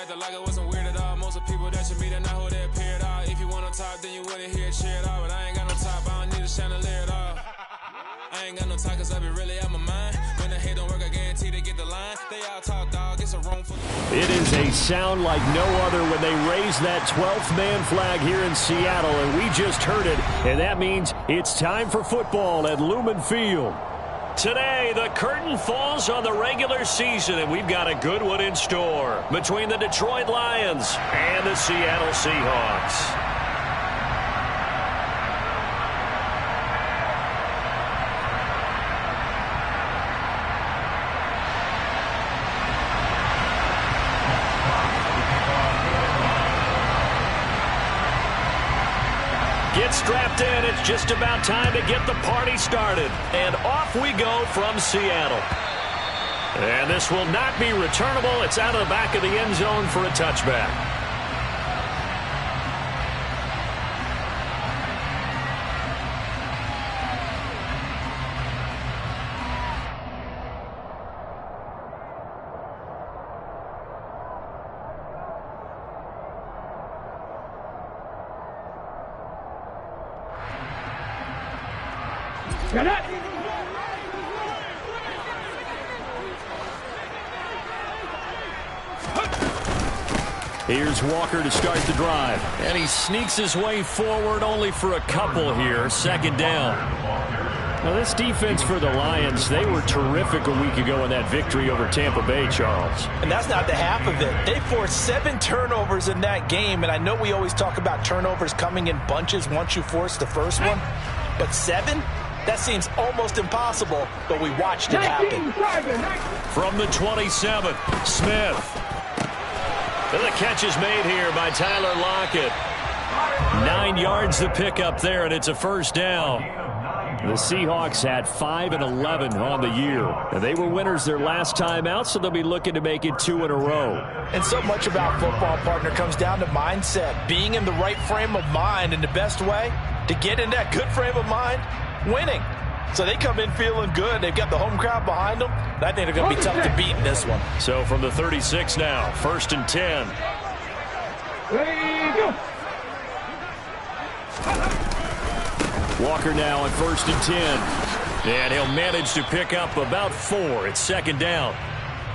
acting like it wasn't weird at all. Most of the people that you meet are not who they appear at all. If you want on top, then you wouldn't hear a cheer at all. But I ain't got no top, I don't need a chandelier at all. I ain't got no talk, cause I be really out my mind. When the head don't work, I guarantee they get the line. They all talk, dog, it's a room for... It is a sound like no other when they raise that 12th man flag here in Seattle, and we just heard it, and that means it's time for football at Lumen Field. Today, the curtain falls on the regular season, and we've got a good one in store between the Detroit Lions and the Seattle Seahawks. Get strapped in. It's just about time to get the party started. And off we go from Seattle. And this will not be returnable. It's out of the back of the end zone for a touchback. Here's Walker to start the drive. And he sneaks his way forward only for a couple here. Second down. Now this defense for the Lions, they were terrific a week ago in that victory over Tampa Bay, Charles. And that's not the half of it. They forced 7 turnovers in that game. And I know we always talk about turnovers coming in bunches once you force the first one. But 7? That seems almost impossible, but we watched it happen. From the 27, Smith. And the catch is made here by Tyler Lockett. 9 yards to pick up there, and it's a first down. The Seahawks had 5 and 11 on the year. And they were winners their last time out, so they'll be looking to make it 2 in a row. And so much about football, partner, comes down to mindset. Being in the right frame of mind, and the best way to get in that good frame of mind, winning. So they come in feeling good. They've got the home crowd behind them. And I think they're going to be tough to beat in this one. So from the 36 now, 1st and 10. Walker now on 1st and 10. And he'll manage to pick up about 4. It's second down.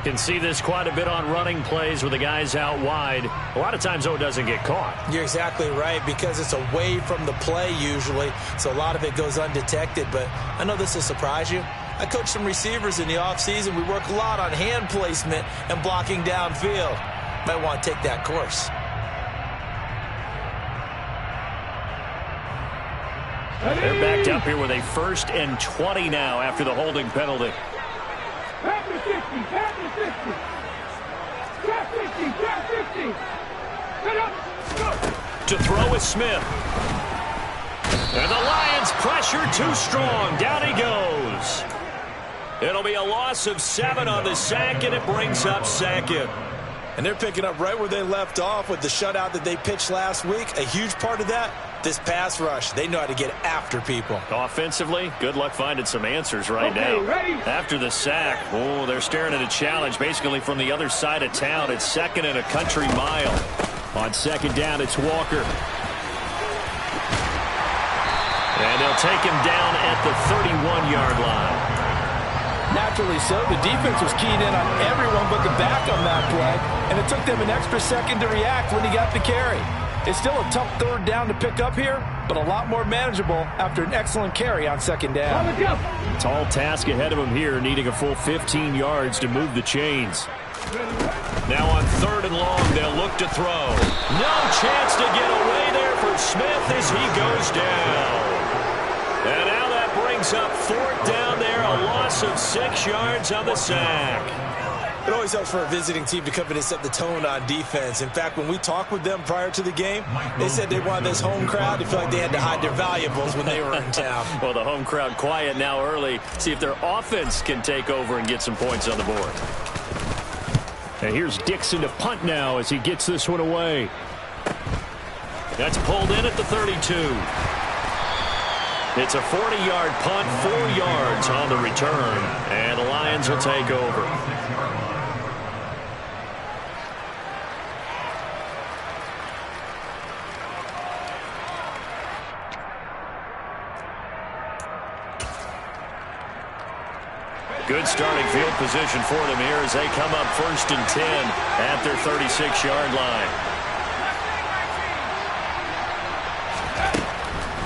Can see this quite a bit on running plays with the guys out wide. A lot of times, though, it doesn't get caught. You're exactly right, because it's away from the play usually, so a lot of it goes undetected. But I know this will surprise you. I coach some receivers in the offseason. We work a lot on hand placement and blocking downfield. Might want to take that course. They're backed up here with a 1st and 20 now after the holding penalty. To throw is Smith. And the Lions pressure too strong. Down he goes. It'll be a loss of 7 on the sack, and it brings up second. And they're picking up right where they left off with the shutout that they pitched last week. A huge part of that, this pass rush. They know how to get after people. Offensively, good luck finding some answers right now. Ready? After the sack, oh, they're staring at a challenge basically from the other side of town. It's 2nd and a country mile. On 2nd down, it's Walker. And they'll take him down at the 31-yard line. Naturally so. The defense was keyed in on everyone but the back on that play, and it took them an extra second to react when he got the carry. It's still a tough 3rd down to pick up here, but a lot more manageable after an excellent carry on 2nd down. Tall task ahead of him here, needing a full 15 yards to move the chains. Now on 3rd and long, they'll look to throw. No chance to get away there for Smith as he goes down. And now that brings up 4th down there, a loss of 6 yards on the sack. It always helps for a visiting team to come in and set the tone on defense. In fact, when we talked with them prior to the game, they said they wanted this home crowd to feel like they had to hide their valuables when they were in town. Well, the home crowd quiet now early. See if their offense can take over and get some points on the board. And here's Dixon to punt now as he gets this one away. That's pulled in at the 32. It's a 40-yard punt, 4 yards on the return, and the Lions will take over. Good starting field position for them here as they come up 1st and 10 at their 36-yard line.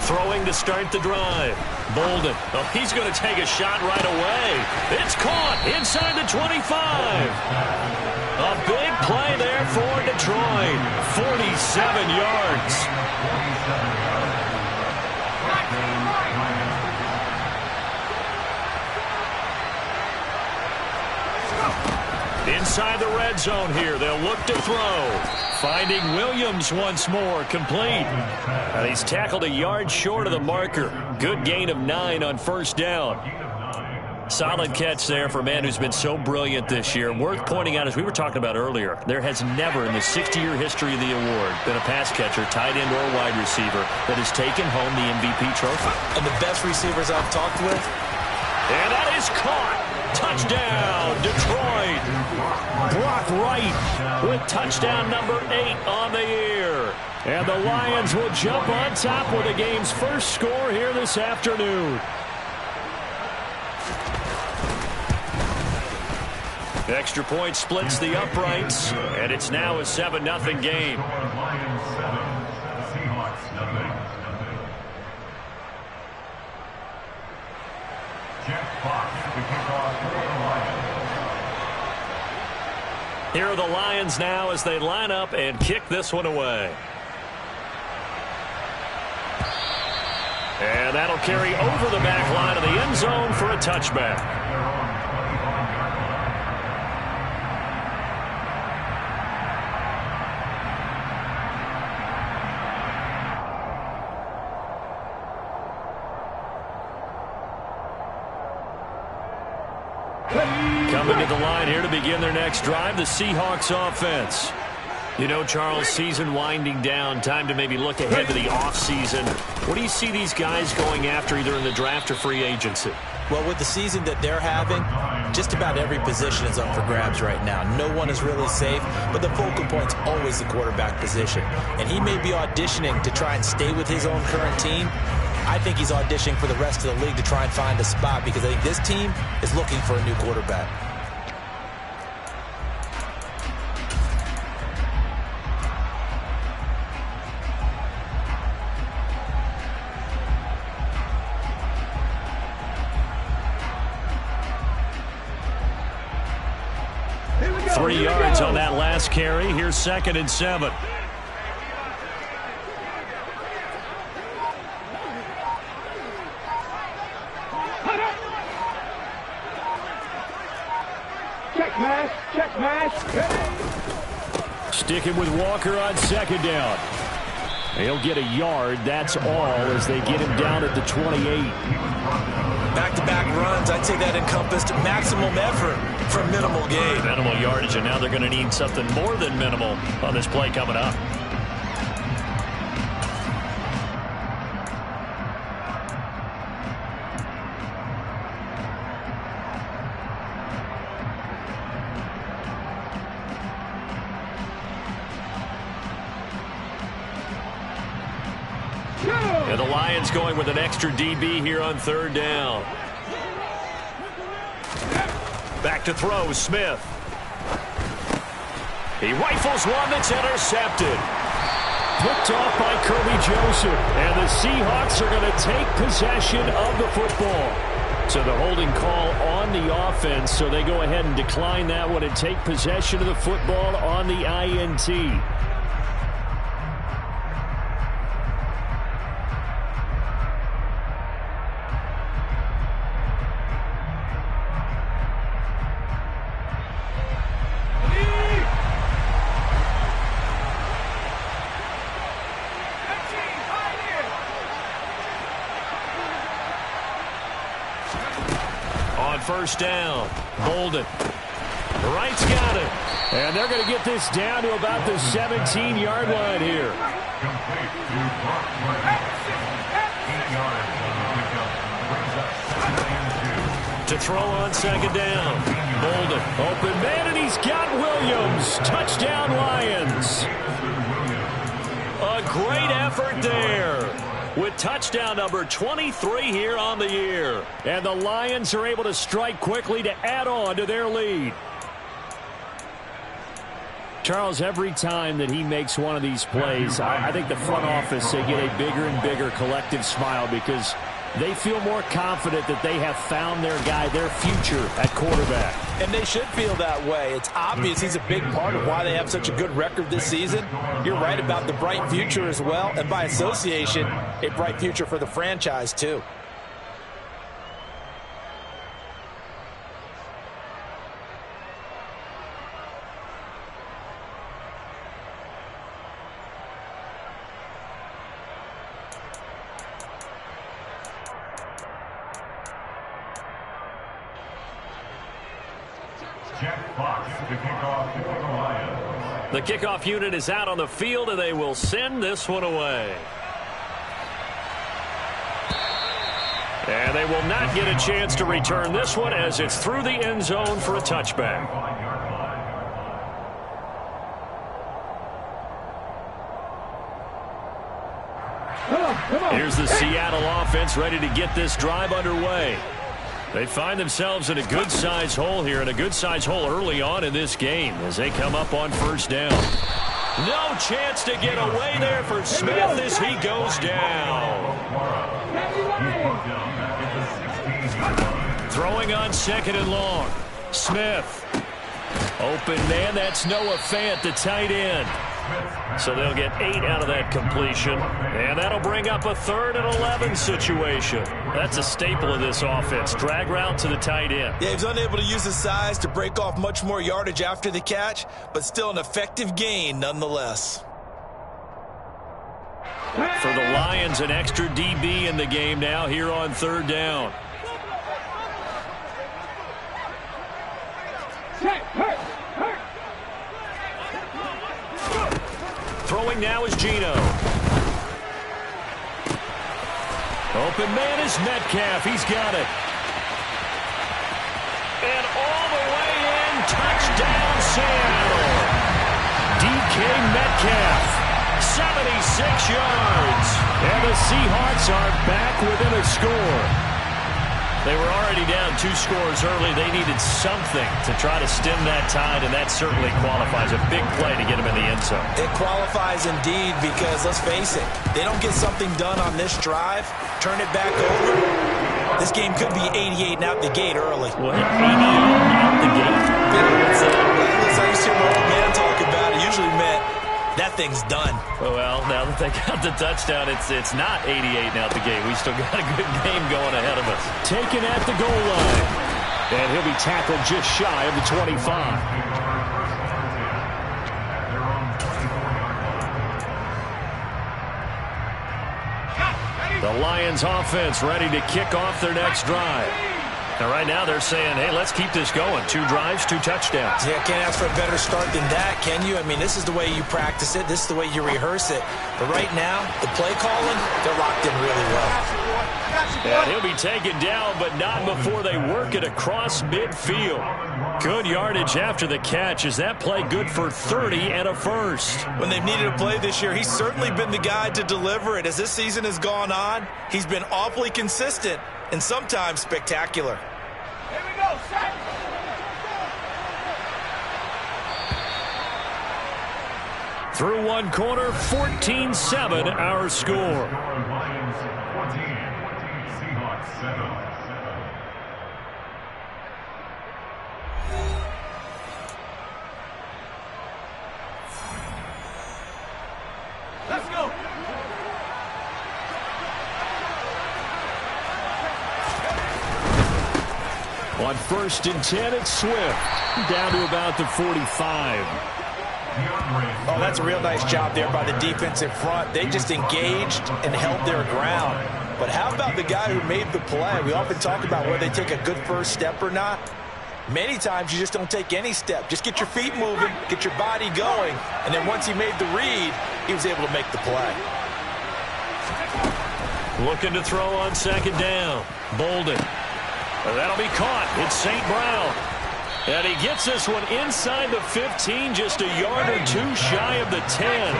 Throwing to start the drive. Bolden. Oh, he's going to take a shot right away. It's caught inside the 25. A big play there for Detroit. 47 yards. Inside the red zone here. They'll look to throw. Finding Williams once more, complete. He's tackled a yard short of the marker. Good gain of 9 on 1st down. Solid catch there for a man who's been so brilliant this year. Worth pointing out, as we were talking about earlier, there has never in the 60-year history of the award been a pass catcher, tight end or wide receiver that has taken home the MVP trophy. And the best receivers I've talked with. And that is caught. Touchdown, Detroit. Brock Wright with touchdown number 8 on the year. And the Lions will jump on top with the game's first score here this afternoon. Extra point splits the uprights, and it's now a 7-0 game. Here are the Lions now as they line up and kick this one away. And that'll carry over the back line of the end zone for a touchback. Coming to the line here to begin their next drive, the Seahawks offense. You know, Charles, season winding down, time to maybe look ahead to the offseason. What do you see these guys going after either in the draft or free agency? Well, with the season that they're having, just about every position is up for grabs right now. No one is really safe, but the focal point's always the quarterback position. And he may be auditioning to try and stay with his own current team. I think he's auditioning for the rest of the league to try and find a spot because I think this team is looking for a new quarterback. Go, 3 yards on that last carry. Here's 2nd and 7. Check mash. Sticking with Walker on 2nd down. He'll get a yard, that's all, as they get him down at the 28. Back-to-back runs, I'd say that encompassed maximum effort for minimal gain. Minimal yardage, and now they're going to need something more than minimal on this play coming up. And the Lions going with an extra DB here on 3rd down. Back to throw, Smith. He rifles one that's intercepted. Picked off by Kirby Joseph. And the Seahawks are going to take possession of the football. So the holding call on the offense, so they go ahead and decline that one and take possession of the football on the INT. On 1st down, Bolden. Wright's got it. And they're going to get this down to about the 17-yard line here. To throw on 2nd down. Bolden, open man, and he's got Williams. Touchdown, Lions. A great effort there. with touchdown number 23 here on the year. And the Lions are able to strike quickly to add on to their lead. Charles, every time that he makes one of these plays, I think the front office, they get a bigger and bigger collective smile because they feel more confident that they have found their guy, their future at quarterback. And they should feel that way. It's obvious he's a big part of why they have such a good record this season. You're right about the bright future as well, and by association, a bright future for the franchise too. The kickoff unit is out on the field, and they will send this one away. And they will not get a chance to return this one as it's through the end zone for a touchback. Here's the Seattle offense ready to get this drive underway. They find themselves in a good-sized hole here, and a good-sized hole early on in this game as they come up on first down. No chance to get away there for Smith as he goes down. Throwing on second and long. Smith. Open man, that's Noah Fant, the tight end. So they'll get 8 out of that completion. And that'll bring up a 3rd and 11 situation. That's a staple of this offense. Drag route to the tight end. Yeah, he's unable to use his size to break off much more yardage after the catch, but still an effective gain nonetheless. For the Lions, an extra DB in the game now here on 3rd down. Throwing now is Geno. Open man is Metcalf. He's got it. And all the way in, touchdown Seattle. DK Metcalf, 76 yards. And the Seahawks are back within a score. They were already down 2 scores early. They needed something to try to stem that tide, and that certainly qualifies. A big play to get them in the end zone. It qualifies indeed because, let's face it, they don't get something done on this drive, turn it back over. This game could be 88 and out the gate early. What, 88 out the gate? I used to hear my old man talk about it. Usually meant that thing's done. Well, now that they got the touchdown, it's not 88 out the gate. We still got a good game going ahead of us. Taken at the goal line. And he'll be tackled just shy of the 25. The Lions offense ready to kick off their next drive. Now, right now, they're saying, hey, let's keep this going. 2 drives, 2 touchdowns. Yeah, can't ask for a better start than that, can you? I mean, this is the way you practice it. This is the way you rehearse it. But right now, the play calling, they're locked in really well. And he'll be taken down, but not before they work it across midfield. Good yardage after the catch. Is that play good for 30 and a first? When they've needed a play this year, he's certainly been the guy to deliver it. As this season has gone on, he's been awfully consistent and sometimes spectacular. Here we go, set. Through one quarter, 14-7 our score. Lions 14, Seahawks 7. Let's go. On 1st and 10, it's Swift. Down to about the 45. Oh, that's a real nice job there by the defensive front. They just engaged and held their ground. But how about the guy who made the play? We often talk about whether they take a good first step or not. Many times you just don't take any step. Just get your feet moving, get your body going, and then once he made the read, he was able to make the play. Looking to throw on 2nd down. Bolden. That'll be caught. It's St. Brown. And he gets this one inside the 15, just a yard or two shy of the 10.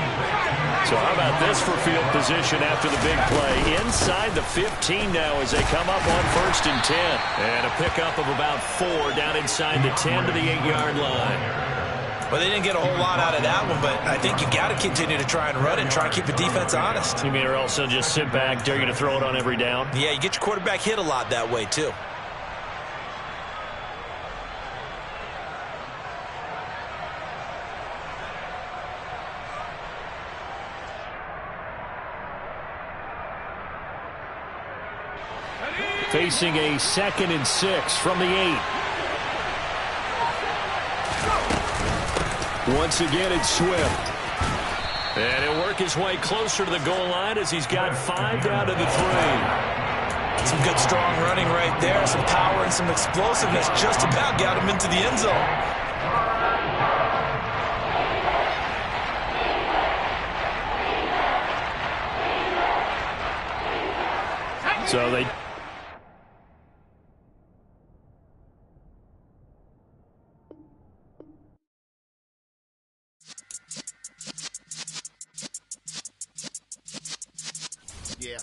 So how about this for field position after the big play? Inside the 15 now as they come up on 1st and 10. And a pickup of about 4 down inside the 10 to the 8-yard line. Well, they didn't get a whole lot out of that one, but I think you got to continue to try and run and try and keep the defense honest. You mean or else they'll just sit back, dare you to throw it on every down? Yeah, you get your quarterback hit a lot that way, too. Facing a 2nd and 6 from the 8. Once again, it's Swift. And he'll work his way closer to the goal line as he's got 5 down to the 3. Some good, strong running right there. Some power and some explosiveness just about got him into the end zone. So they... Yeah.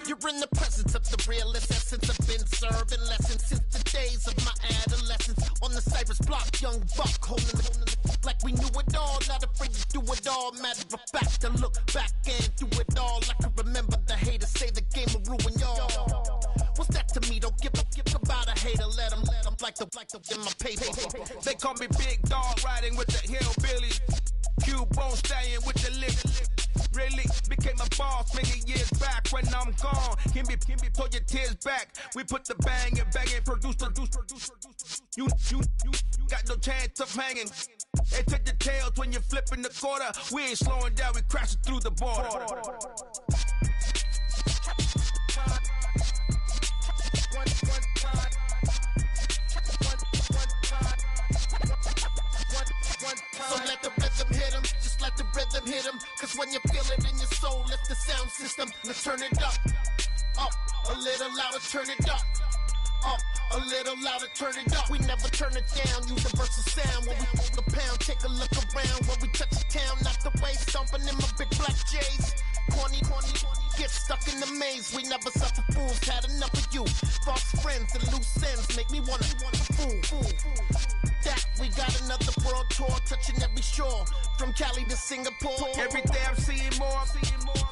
You're in the presence of the realest essence. I've been serving lessons since the days of my adolescence. On the Cypress block, young buck holding the like we knew it all. Not afraid to do it all. Matter of fact, to look back and do it all. I can remember the haters say the game will ruin y'all. What's that to me? Don't give about a hater. Let them like the in my paper. They call me Big Dog, riding with the hillbillies. Cubone staying with the lift. Really became a boss many years back. When I'm gone, can be pull your tears back. We put the bang and produce. You got no chance of hanging. They take the tails when you're flipping the quarter. We ain't slowing down, we crashing through the border. So let the rhythm hit him, just let the rhythm hit him. Cause when you feel it in your soul, lift the sound system. Let's turn it up, a little louder, turn it up, a little louder, turn it up. We never turn it down, universal sound. When we hold the pound, take a look around. When we touch the town, not the way, stomping in my big black J's. Corny, get stuck in the maze. We never suffer fools, had enough of you. False friends and loose ends make me wanna fool. That we got another world tour, touching every shore, from Cali to Singapore. Every day I'm seeing more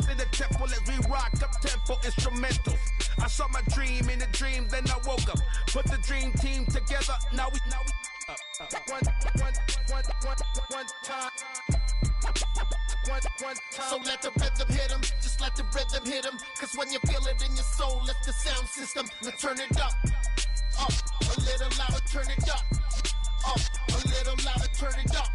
in the temple as we rock up tempo instrumentals. I saw my dream in a dream, then I woke up. Put the dream team together. Now we one time. So let the rhythm hit him, just let the rhythm hit him. Cause when you feel it in your soul, lift the sound system. Let's turn it up, a little louder, turn it up, a little louder, turn it up.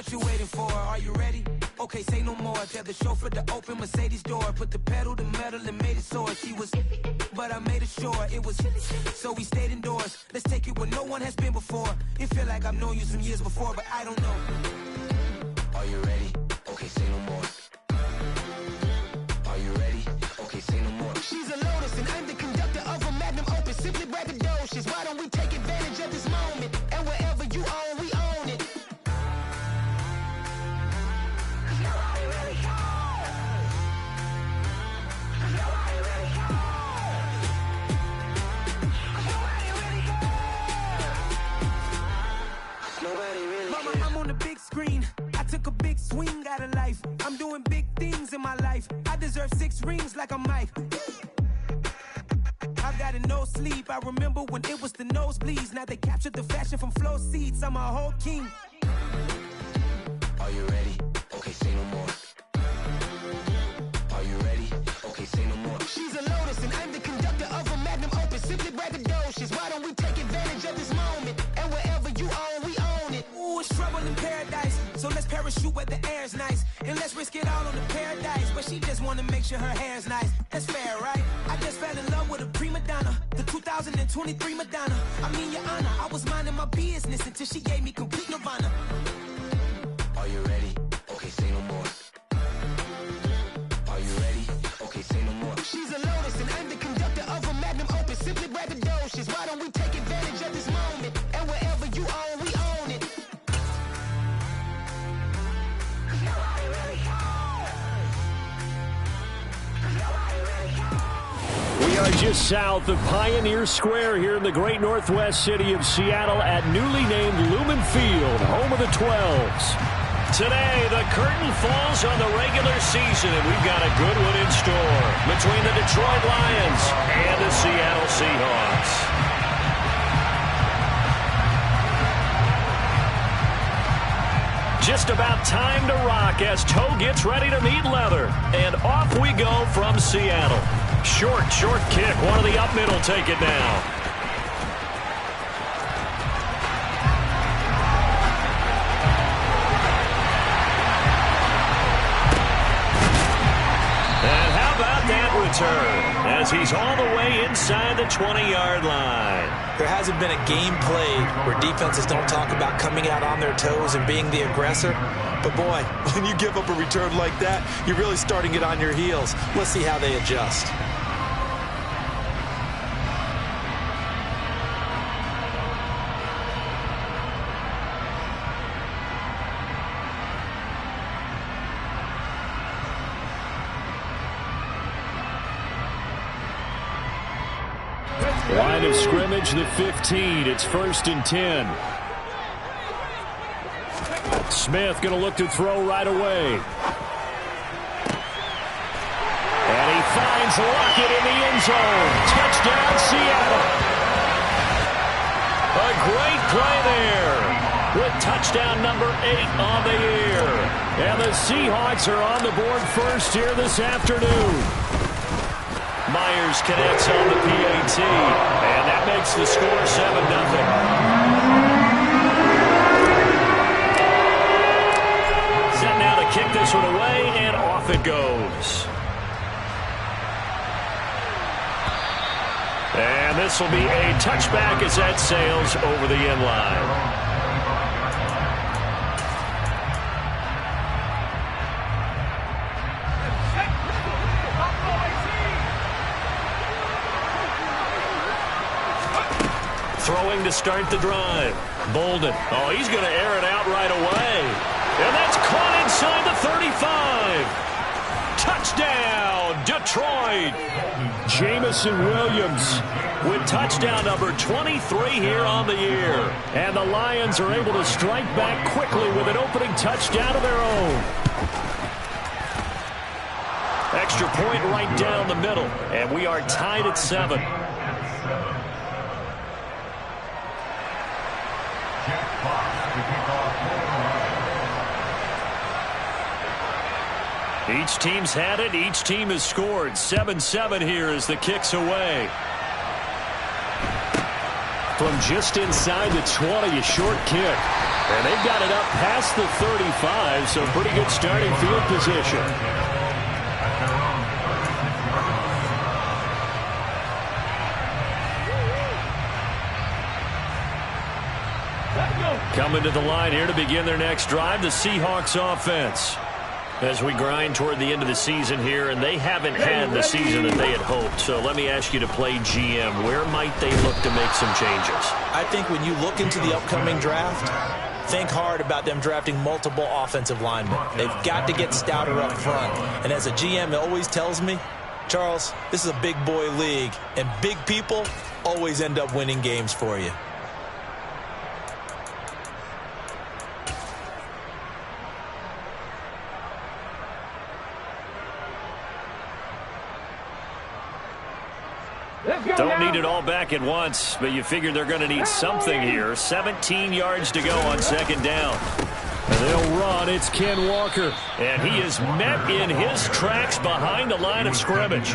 What you waiting for? Are you ready? Okay, say no more. Tell the chauffeur to open Mercedes door. Put the pedal to metal and made it soar. She was, but I made it sure it was. So we stayed indoors. Let's take it where no one has been before. It feel like I've known you some years before, but I don't know. Are you ready? Okay, say no more. Are you ready? Okay, say no more. She's a Lotus and I'm the conductor of a magnum opus. Simply braggadocious. Why don't we take advantage of this moment? And wherever you own, we own it. Mama, I'm on the big screen. I took a big swing out of life. I'm doing big things in my life. I deserve 6 rings like I'm Mike. I got no sleep. I remember when it was the nosebleeds. Now they captured the fashion from flow seats. I'm a whole king. Are you ready? Okay, say no more. Are you ready? Okay, say no more. She's a Lotus and I'm the conductor of a magnum opus. Simply braggadocious. Why don't we take advantage of this moment? And wherever you own, we own it. Ooh, it's trouble in paradise. So let's parachute where the air's nice. And let's risk it all on the paradise. But she just wanna make sure her hair's nice. That's fair, right? I just fell in love with a prima donna. The 2023 Madonna. I mean, your honor, I was minding my business until she gave me complete nirvana. Are you ready? Okay, say no more. Are you ready? Okay, say no more. She's a Lotus and I'm the conductor of a magnum opus. Simply braggadocious. Why don't we take advantage of this moment? And wherever you own, we own it. We are just south of Pioneer Square here in the great northwest city of Seattle at newly named Lumen Field, home of the 12s. Today, the curtain falls on the regular season, and we've got a good one in store between the Detroit Lions and the Seattle Seahawks. Just about time to rock as toe gets ready to meet leather. And off we go from Seattle. Short kick. One of the up middle take it now. And how about that return? As he's all the way inside the 20-yard line. There hasn't been a game played where defenses don't talk about coming out on their toes and being the aggressor. But boy, when you give up a return like that, you're really starting it on your heels. Let's see how they adjust. Line of scrimmage, the 15. It's 1st and 10. Smith going to look to throw right away. And he finds Lockett in the end zone. Touchdown, Seattle. A great play there with touchdown number 8 on the year. And the Seahawks are on the board first here this afternoon. Myers connects on the PAT, and that makes the score 7-0. Set now to kick this one away, and off it goes. And this will be a touchback as that sails over the end line. Throwing to start the drive. Bolden. Oh, he's going to air it out right away. And that's caught inside the 35. Touchdown, Detroit. Jamison Williams with touchdown number 23 here on the year. And the Lions are able to strike back quickly with an opening touchdown of their own. Extra point right down the middle. And we are tied at 7. Each team's had it. Each team has scored. 7-7 here as the kick's away. From just inside the 20, a short kick. And they've got it up past the 35, so pretty good starting field position. Coming to the line here to begin their next drive, the Seahawks offense. As we grind toward the end of the season here, and they haven't had the season that they had hoped. So let me ask you to play GM. Where might they look to make some changes? I think when you look into the upcoming draft, think hard about them drafting multiple offensive linemen. They've got to get stouter up front. And as a GM, it always tells me, Charles, this is a big boy league, and big people always end up winning games for you. Don't need it all back at once, but you figure they're going to need something here. 17 yards to go on second down. And they'll run. It's Ken Walker. And he is met in his tracks behind the line of scrimmage.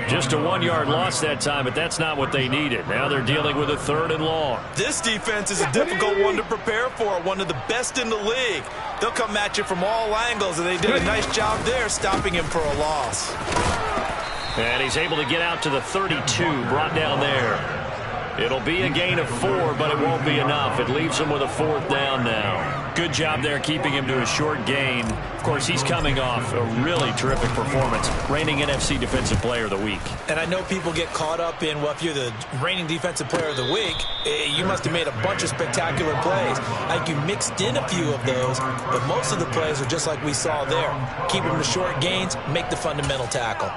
Just a 1-yard loss that time, but that's not what they needed. Now they're dealing with a 3rd and long. This defense is a difficult one to prepare for, one of the best in the league. They'll come at you from all angles, and they did a nice job there stopping him for a loss. And he's able to get out to the 32, brought down there. It'll be a gain of 4, but it won't be enough. It leaves him with a 4th down now. Good job there keeping him to a short gain. Of course, he's coming off a really terrific performance, reigning NFC Defensive Player of the Week. And I know people get caught up in, well, if you're the reigning Defensive Player of the Week, you must have made a bunch of spectacular plays. I think you mixed in a few of those, but most of the plays are just like we saw there. Keep them to short gains, make the fundamental tackle.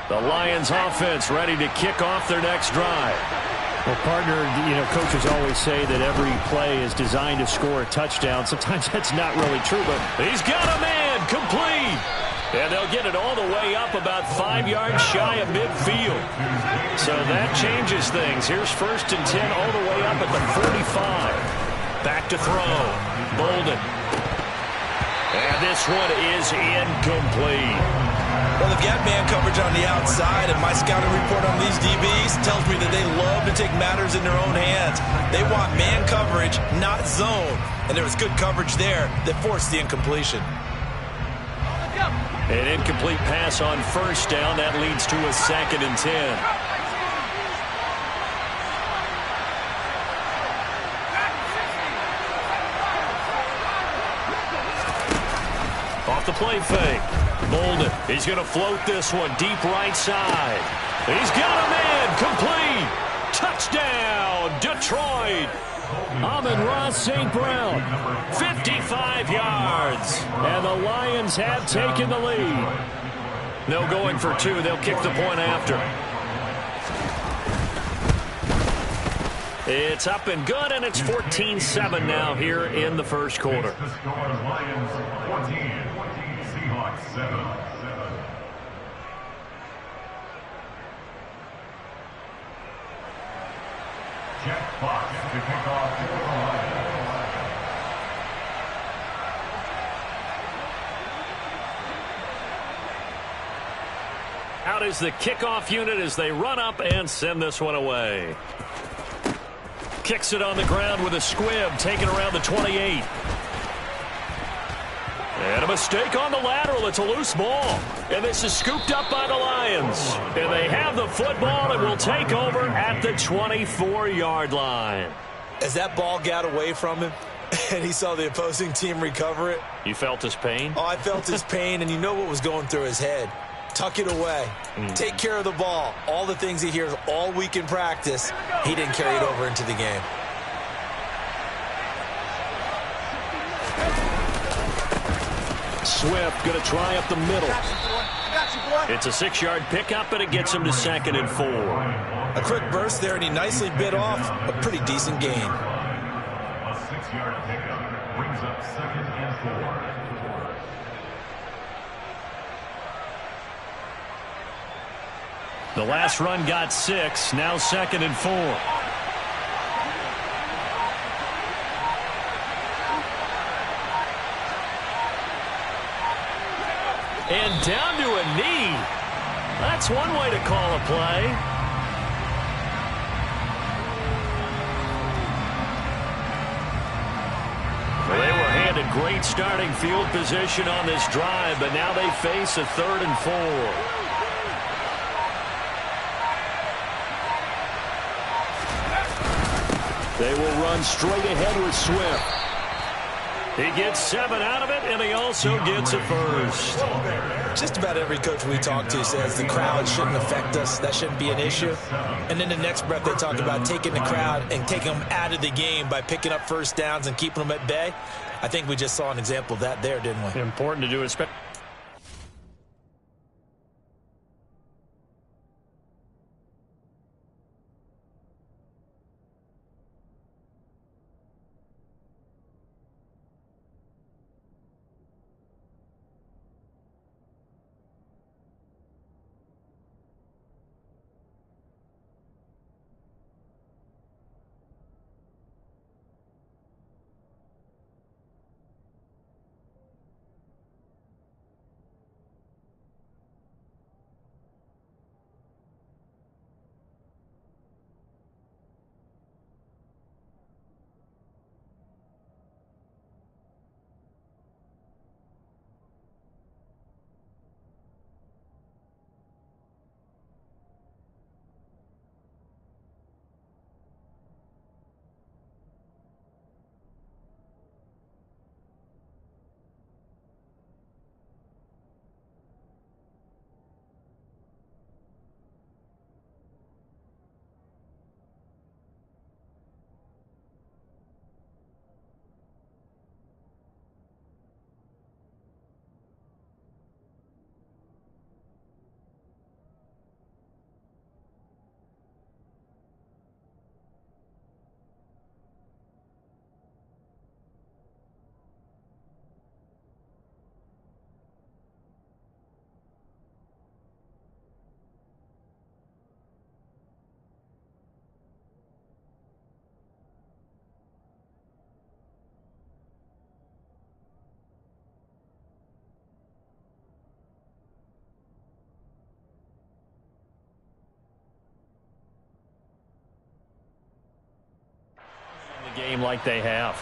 The Lions offense ready to kick off their next drive. Well, partner, coaches always say that every play is designed to score a touchdown. Sometimes that's not really true, but he's got a man complete. And they'll get it all the way up about 5 yards shy of midfield. So that changes things. Here's 1st and 10 all the way up at the 45. Back to throw. Bolden. And this one is incomplete. Well, they've got man coverage on the outside, and my scouting report on these DBs tells me that they love to take matters in their own hands. They want man coverage, not zone. And there was good coverage there that forced the incompletion. An incomplete pass on 1st down. That leads to a 2nd and 10. Off the play fake. Bolden. He's going to float this one deep right side. He's got a man complete. Touchdown, Detroit. Amon-Ra St. Brown, 55 yards. And the Lions have taken the lead. No going for 2. They'll kick the point after. It's up and good, and it's 14-7 now here in the first quarter. Lions 14, Seahawks 7. Jack Fox to kick off for the Lions. Out is the kickoff unit as they run up and send this one away. Kicks it on the ground with a squib, taken around the 28. And a mistake on the lateral. It's a loose ball. And this is scooped up by the Lions. And they have the football and will take over at the 24-yard line. As that ball got away from him and he saw the opposing team recover it. You felt his pain? Oh, I felt his pain, and you know what was going through his head. Tuck it away. Take care of the ball. All the things he hears all week in practice, he didn't carry it over into the game. Swift going to try up the middle. It's a 6-yard pickup, and it gets him to 2nd and 4. A quick burst there, and he nicely bit off a pretty decent gain. A 6-yard pickup brings up 2nd and 4. The last run got 6, now 2nd and 4. And down to a knee. That's one way to call a play. great starting field position on this drive, but now they face a 3rd and 4. They will run straight ahead with Swift. He gets 7 out of it, and he also gets a first. Just about every coach we talk to says the crowd shouldn't affect us. That shouldn't be an issue. And then the next breath they talk about taking the crowd and taking them out of the game by picking up first downs and keeping them at bay. I think we just saw an example of that there, didn't we? Important to do it. Game like they have.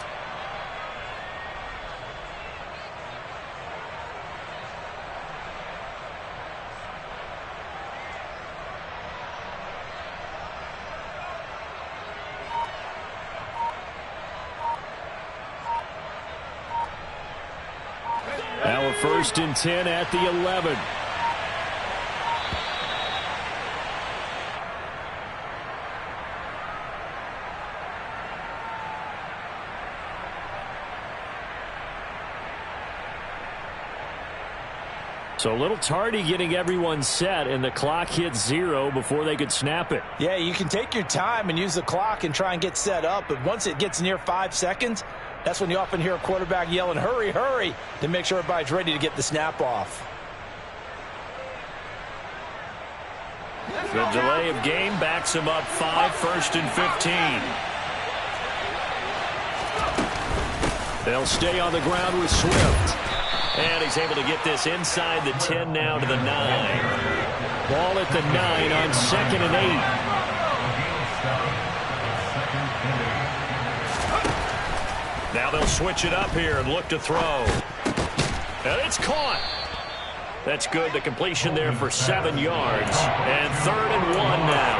Now a 1st and 10 at the 11. So a little tardy getting everyone set, and the clock hit 0 before they could snap it. Yeah, you can take your time and use the clock and try and get set up, but once it gets near 5 seconds, that's when you often hear a quarterback yelling, hurry, hurry, to make sure everybody's ready to get the snap off. The delay of game backs him up 5, 1st and 15. They'll stay on the ground with Swift. And he's able to get this inside the 10 now to the 9. Ball at the 9 on 2nd and 8. Now they'll switch it up here and look to throw. And it's caught. That's good. The completion there for 7 yards. And 3rd and 1 now.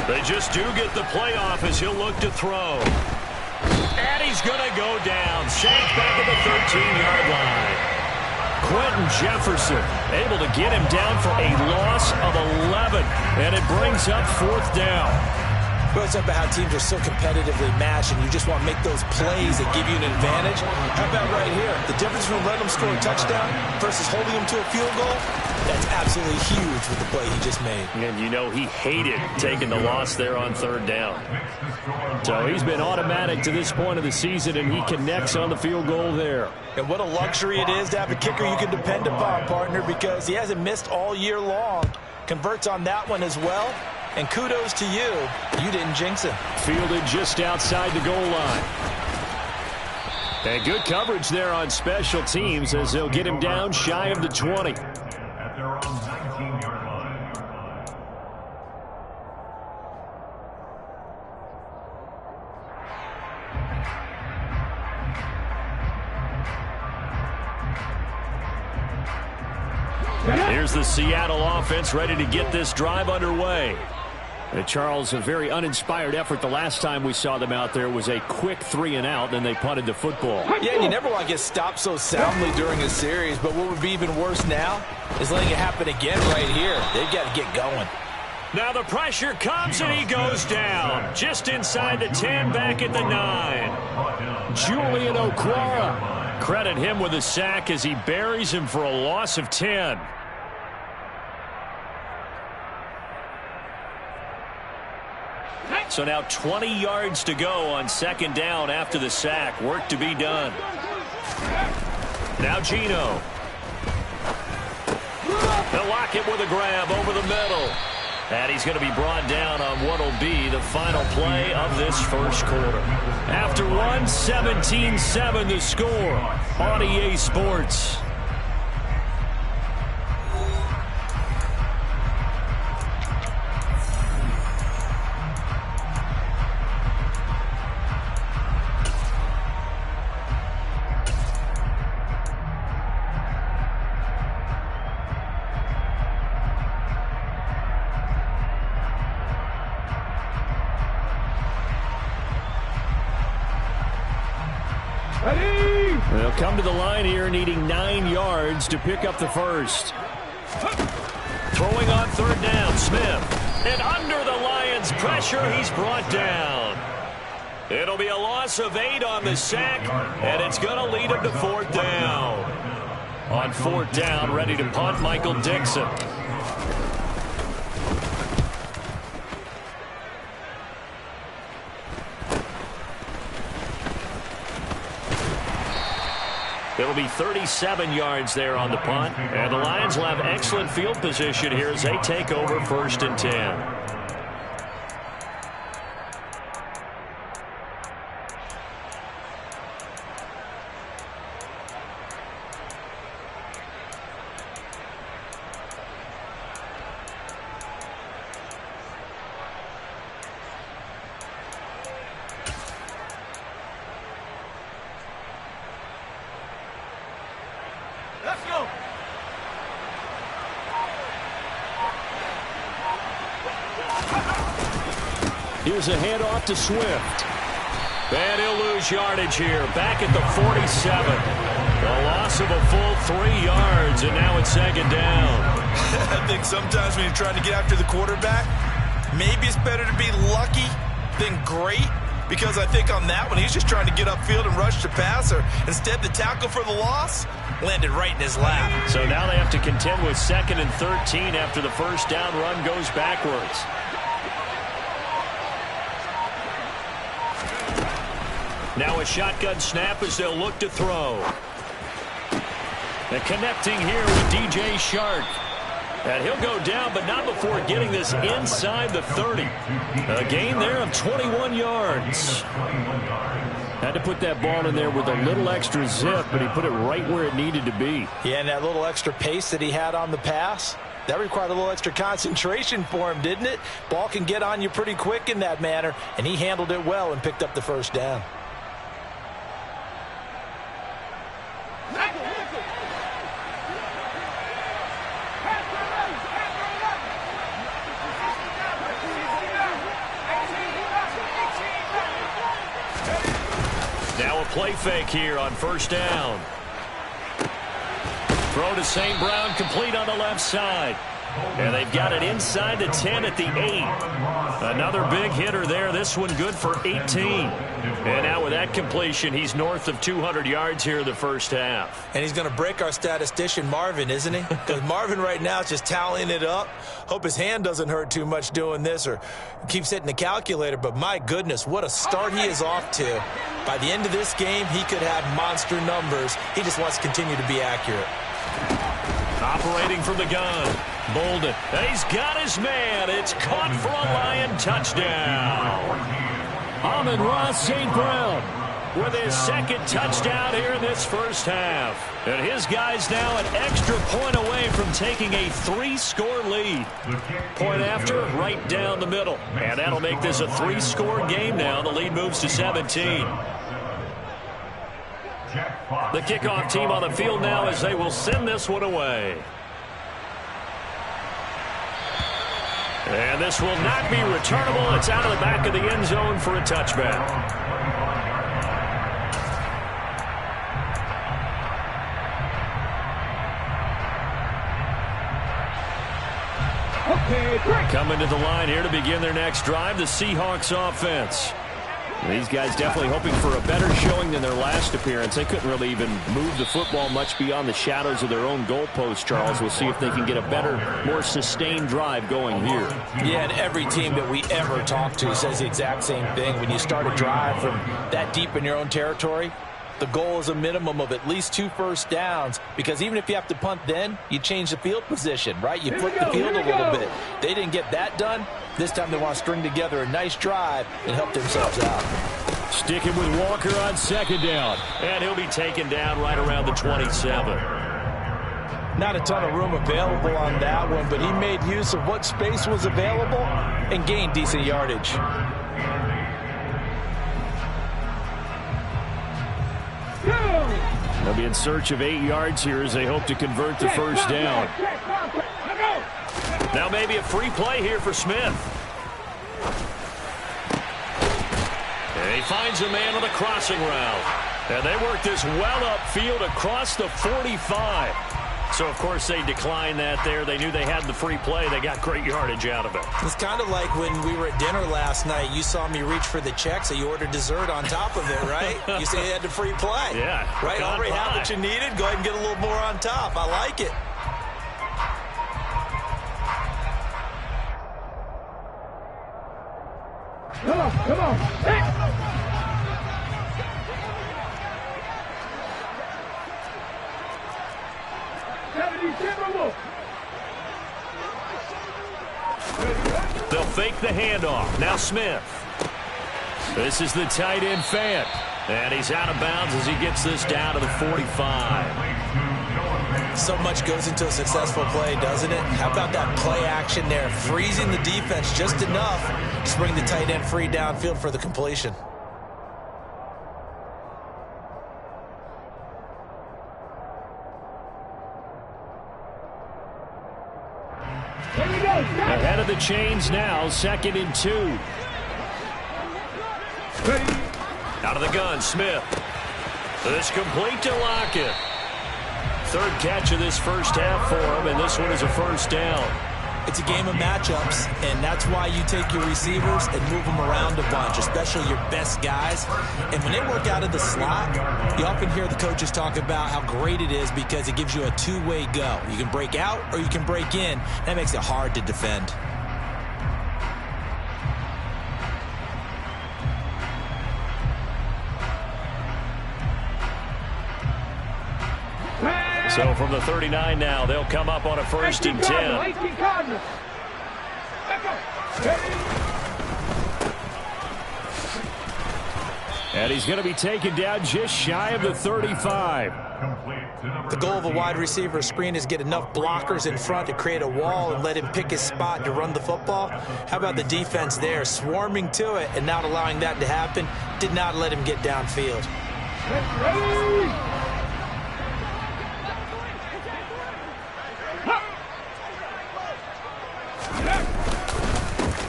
They just do get the playoff as he'll look to throw. And he's going to go down. Sacked back at the 13-yard line. Quentin Jefferson able to get him down for a loss of 11. And it brings up 4th down. Well, it's about how teams are so competitively matched, and you just want to make those plays that give you an advantage. How about right here? The difference between letting them score a touchdown versus holding them to a field goal, that's absolutely huge with the play he just made. And you know he hated taking the loss there on third down. So he's been automatic to this point of the season, and he connects on the field goal there. And what a luxury it is to have a kicker you can depend upon, partner, because he hasn't missed all year long. Converts on that one as well. And kudos to you. You didn't jinx him. Fielded just outside the goal line. And good coverage there on special teams as they'll get him down shy of the 20. At their own 19-yard line. Here's the Seattle offense ready to get this drive underway. Charles, a very uninspired effort the last time we saw them out there was a quick 3-and-out, and they punted the football. Yeah, and you never want to get stopped so soundly during a series, but what would be even worse now is letting it happen again right here. They've got to get going. Now the pressure comes, and he goes down. Just inside the 10, back at the 9. Julian Okwara. Credit him with a sack as he buries him for a loss of 10. So now 20 yards to go on second down after the sack. Work to be done. Now Gino. They'll lock it with a grab over the middle. And he's going to be brought down on what will be the final play of this first quarter. After one, 17-7 the score on EA Sports. They'll come to the line here needing 9 yards to pick up the first. Throwing on third down, Smith. And under the Lions' pressure, he's brought down. It'll be a loss of 8 on the sack, and it's going to lead him to fourth down. On fourth down, ready to punt, Michael Dixon. It'll be 37 yards there on the punt. And the Lions will have excellent field position here as they take over first and 10. Here's a handoff to Swift. And he'll lose yardage here. Back at the 47. A loss of a full 3 yards, and now it's second down. I think sometimes when you're trying to get after the quarterback, maybe it's better to be lucky than great. Because I think on that one, he's just trying to get upfield and rush the passer. Instead, the tackle for the loss landed right in his lap. So now they have to contend with 2nd and 13 after the first down run goes backwards. Now a shotgun snap as they'll look to throw. And connecting here with DJ Shark. And he'll go down, but not before getting this inside the 30. A gain there of 21 yards. Had to put that ball in there with a little extra zip, but he put it right where it needed to be. Yeah, and that little extra pace that he had on the pass, that required a little extra concentration for him, didn't it? Ball can get on you pretty quick in that manner, and he handled it well and picked up the first down. Now a play fake here on first down. Throw to St. Brown, complete on the left side. And they've got it inside the 10 at the 8. Another big hitter there. This one good for 18. And now with that completion, he's north of 200 yards here in the first half. And he's going to break our statistician, Marvin, isn't he? Because Marvin right now is just tallying it up. Hope his hand doesn't hurt too much doing this or keeps hitting the calculator. But my goodness, what a start he is off to. By the end of this game, he could have monster numbers. He just wants to continue to be accurate. Operating from the gun. Bolden. And he's got his man. It's caught for a Lion touchdown. Amon-Ra St. Brown with his second touchdown here in this first half. And his guy's now an extra point away from taking a 3-score lead. Point after, right down the middle. And that'll make this a 3-score game now. The lead moves to 17. The kickoff team on the field now as they will send this one away. And this will not be returnable. It's out of the back of the end zone for a touchback. Coming to the line here to begin their next drive, the Seahawks offense. These guys definitely hoping for a better showing than their last appearance. They couldn't really even move the football much beyond the shadows of their own goalpost, Charles. We'll see if they can get a better, more sustained drive going here. Yeah, and every team that we ever talk to says the exact same thing. When you start a drive from that deep in your own territory, the goal is a minimum of at least 2 first downs, because even if you have to punt then, you change the field position, right? You flip the field a little bit. They didn't get that done. This time they want to string together a nice drive and help themselves out. Sticking with Walker on second down. And he'll be taken down right around the 27. Not a ton of room available on that one, but he made use of what space was available and gained decent yardage. They'll be in search of 8 yards here as they hope to convert the first down. Now maybe a free play here for Smith. And he finds a man on a crossing route. And they work this well upfield across the 45. So, of course, they declined that there. They knew they had the free play. They got great yardage out of it. It's kind of like when we were at dinner last night. You saw me reach for the check, so you ordered dessert on top of it, right? You say you had the free play. Yeah. Right? Already had what you needed. Go ahead and get a little more on top. I like it. Come on, come on. Hey. They'll fake the handoff. Now Smith. This is the tight end Fant. And he's out of bounds as he gets this down to the 45. So much goes into a successful play, doesn't it? How about that play action there? Freezing the defense just enough to bring the tight end free downfield for the completion. Ahead of the chains now, 2nd and 2. Out of the gun, Smith. This complete to Lockett. 3rd catch of this first half for him, and this one is a first down. It's a game of matchups, and that's why you take your receivers and move them around a bunch, especially your best guys. And when they work out of the slot, you often hear the coaches talk about how great it is because it gives you a two-way go. You can break out or you can break in. That makes it hard to defend. So from the 39 now, they'll come up on a 1st and 10. And he's going to be taken down just shy of the 35. The goal of a wide receiver screen is get enough blockers in front to create a wall and let him pick his spot to run the football. How about the defense there, swarming to it and not allowing that to happen? Did not let him get downfield.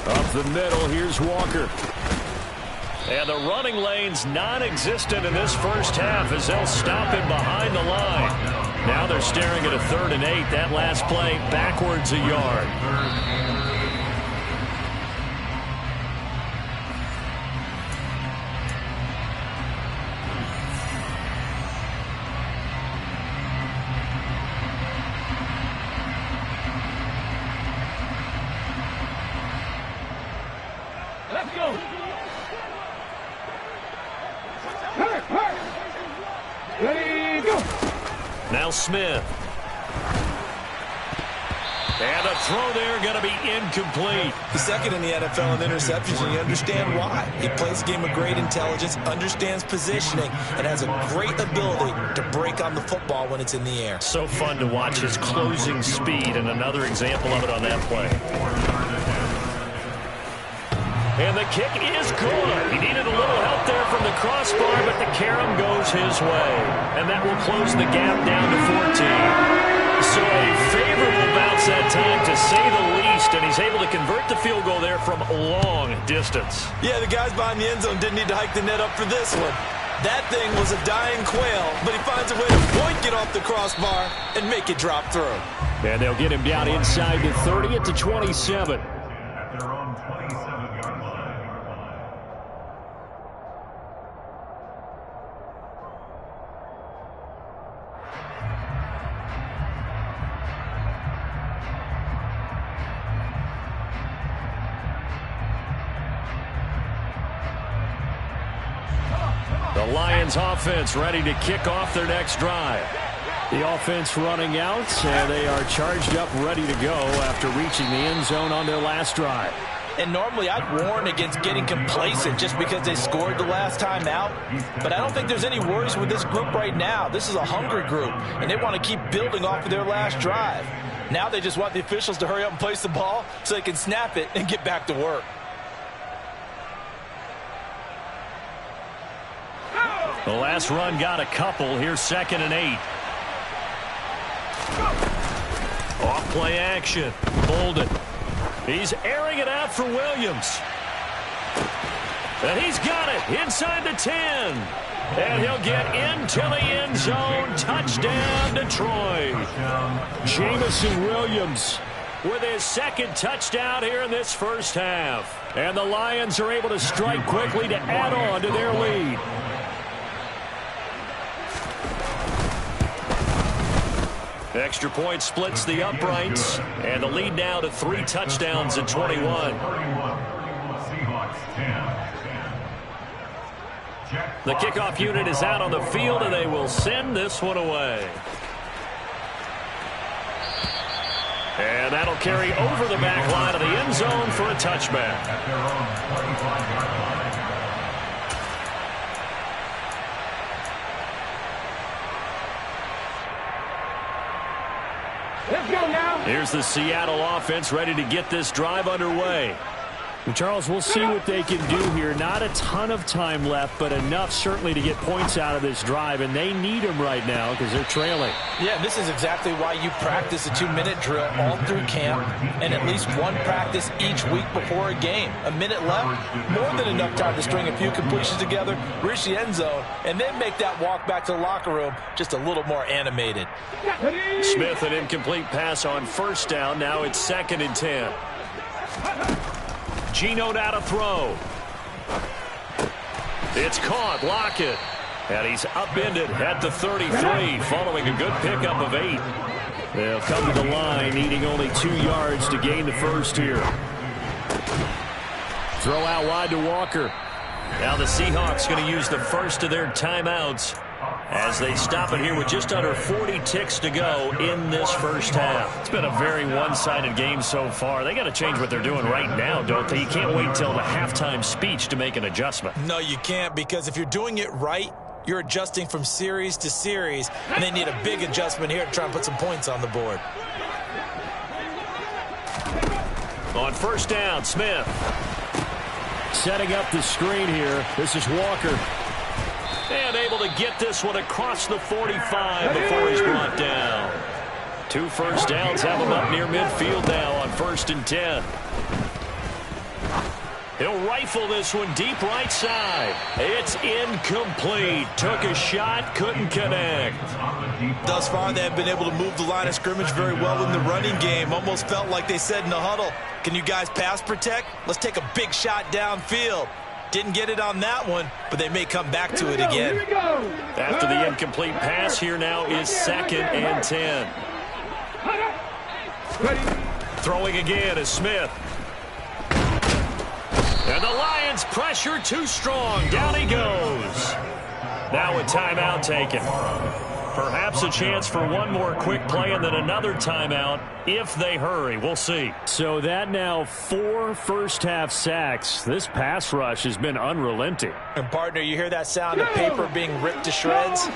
Up the middle, here's Walker. And the running lane's non-existent in this first half as they'll stop him behind the line. Now they're staring at a 3rd and 8. That last play backwards a yard. Let's go. Ready, go. Now Smith. And a throw there going to be incomplete. The second in the NFL in interceptions, and you understand why. He plays a game of great intelligence, understands positioning, and has a great ability to break on the football when it's in the air. So fun to watch his closing speed, and another example of it on that play. And the kick is good. He needed a little help there from the crossbar, but the carom goes his way. And that will close the gap down to 14. So a favorable bounce that time, to say the least, and he's able to convert the field goal there from a long distance. Yeah, the guys behind the end zone didn't need to hike the net up for this one. That thing was a dying quail, but he finds a way to point it off the crossbar and make it drop through. And they'll get him down inside the 30 at the 27. At their own 27-yard line. The Lions offense ready to kick off their next drive. The offense running out, and they are charged up, ready to go after reaching the end zone on their last drive. And normally I'd warn against getting complacent just because they scored the last time out. But I don't think there's any worries with this group right now. This is a hungry group, and they want to keep building off of their last drive. Now they just want the officials to hurry up and place the ball so they can snap it and get back to work. The last run got a couple. Here's 2nd and 8. Off play action. Bolden. He's airing it out for Williams. And he's got it inside the 10. And he'll get into the end zone. Touchdown, Detroit. Jamison Williams with his 2nd touchdown here in this first half. And the Lions are able to strike quickly to add on to their lead. Extra point splits the uprights, and the lead now to 3 touchdowns at 21. The kickoff unit is out on the field, and they will send this one away. And that'll carry over the back line of the end zone for a touchback. At their own 25-yard line. Let's go now. Here's the Seattle offense ready to get this drive underway. And Charles, we'll see what they can do here. Not a ton of time left, but enough certainly to get points out of this drive, and they need them right now because they're trailing. Yeah, this is exactly why you practice a 2-minute drill all through camp and at least one practice each week before a game. A minute left, more than enough time to string a few completions together, reach the end zone, and then make that walk back to the locker room just a little more animated. Smith, an incomplete pass on 1st down. Now it's 2nd and 10. Geno now to throw. It's caught. Lockett. And he's upended at the 33 following a good pickup of 8. They'll come to the line needing only 2 yards to gain the first here. Throw out wide to Walker. Now the Seahawks going to use the first of their timeouts as they stop it here with just under 40 ticks to go in this first half. It's been a very one-sided game so far. They got to change what they're doing right now, don't they? You can't wait till the halftime speech to make an adjustment. No, you can't, because if you're doing it right, you're adjusting from series to series, and they need a big adjustment here to try and put some points on the board. On 1st down, Smith. Setting up the screen here. This is Walker. And able to get this one across the 45 before he's brought down. 2 first downs have him up near midfield now on 1st and 10. He'll rifle this one deep right side. It's incomplete. Took a shot, couldn't connect. Thus far, they have been able to move the line of scrimmage very well in the running game. Almost felt like they said in the huddle, can you guys pass protect? Let's take a big shot downfield. Didn't get it on that one, but they may come back to it again. After the incomplete pass, here now is 2nd and 10. Throwing again is Smith. And the Lions pressure too strong. Down he goes. Now a timeout taken. Perhaps a chance for one more quick play and then another timeout if they hurry. We'll see. So that now 4 first-half sacks. This pass rush has been unrelenting. And, partner, you hear that sound of paper being ripped to shreds?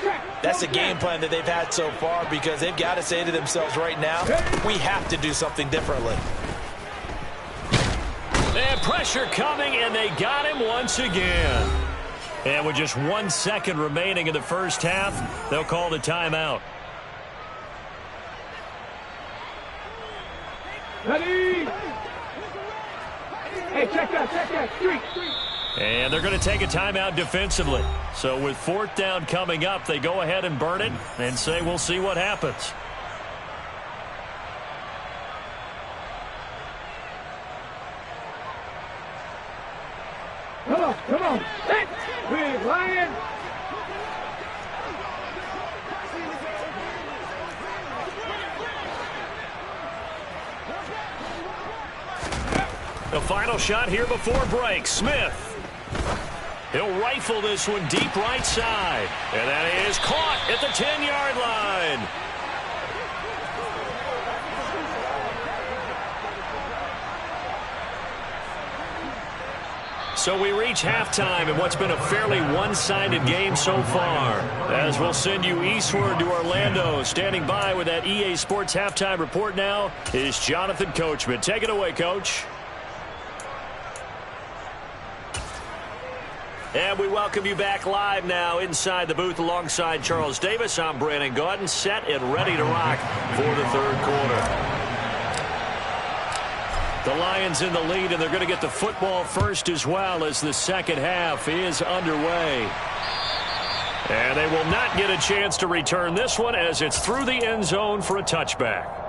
That's the game plan that they've had so far because they've got to say to themselves right now, we have to do something differently. And pressure coming, and they got him once again. And with just 1 second remaining in the first half, they'll call the timeout. Ready? Hey, check that. Street. And they're going to take a timeout defensively. So with 4th down coming up, they go ahead and burn it and say we'll see what happens. Come on. Big Lion. The final shot here before break. Smith. He'll rifle this one deep right side. And that is caught at the 10-yard line. So we reach halftime in what's been a fairly one-sided game so far. As we'll send you eastward to Orlando. Standing by with that EA Sports halftime report now is Jonathan Coachman. Take it away, Coach. And we welcome you back live now inside the booth alongside Charles Davis. I'm Brandon Gaudin, set and ready to rock for the third quarter. The Lions in the lead, and they're going to get the football first as well as the second half is underway. And they will not get a chance to return this one as it's through the end zone for a touchback.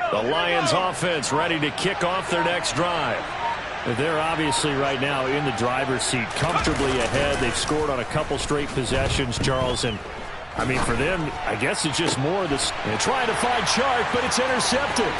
The Lions offense ready to kick off their next drive. They're obviously right now in the driver's seat, comfortably ahead. They've scored on a couple straight possessions, Charles. And, I mean, for them, I guess it's just more of this. They're trying to find Chark, but it's intercepted.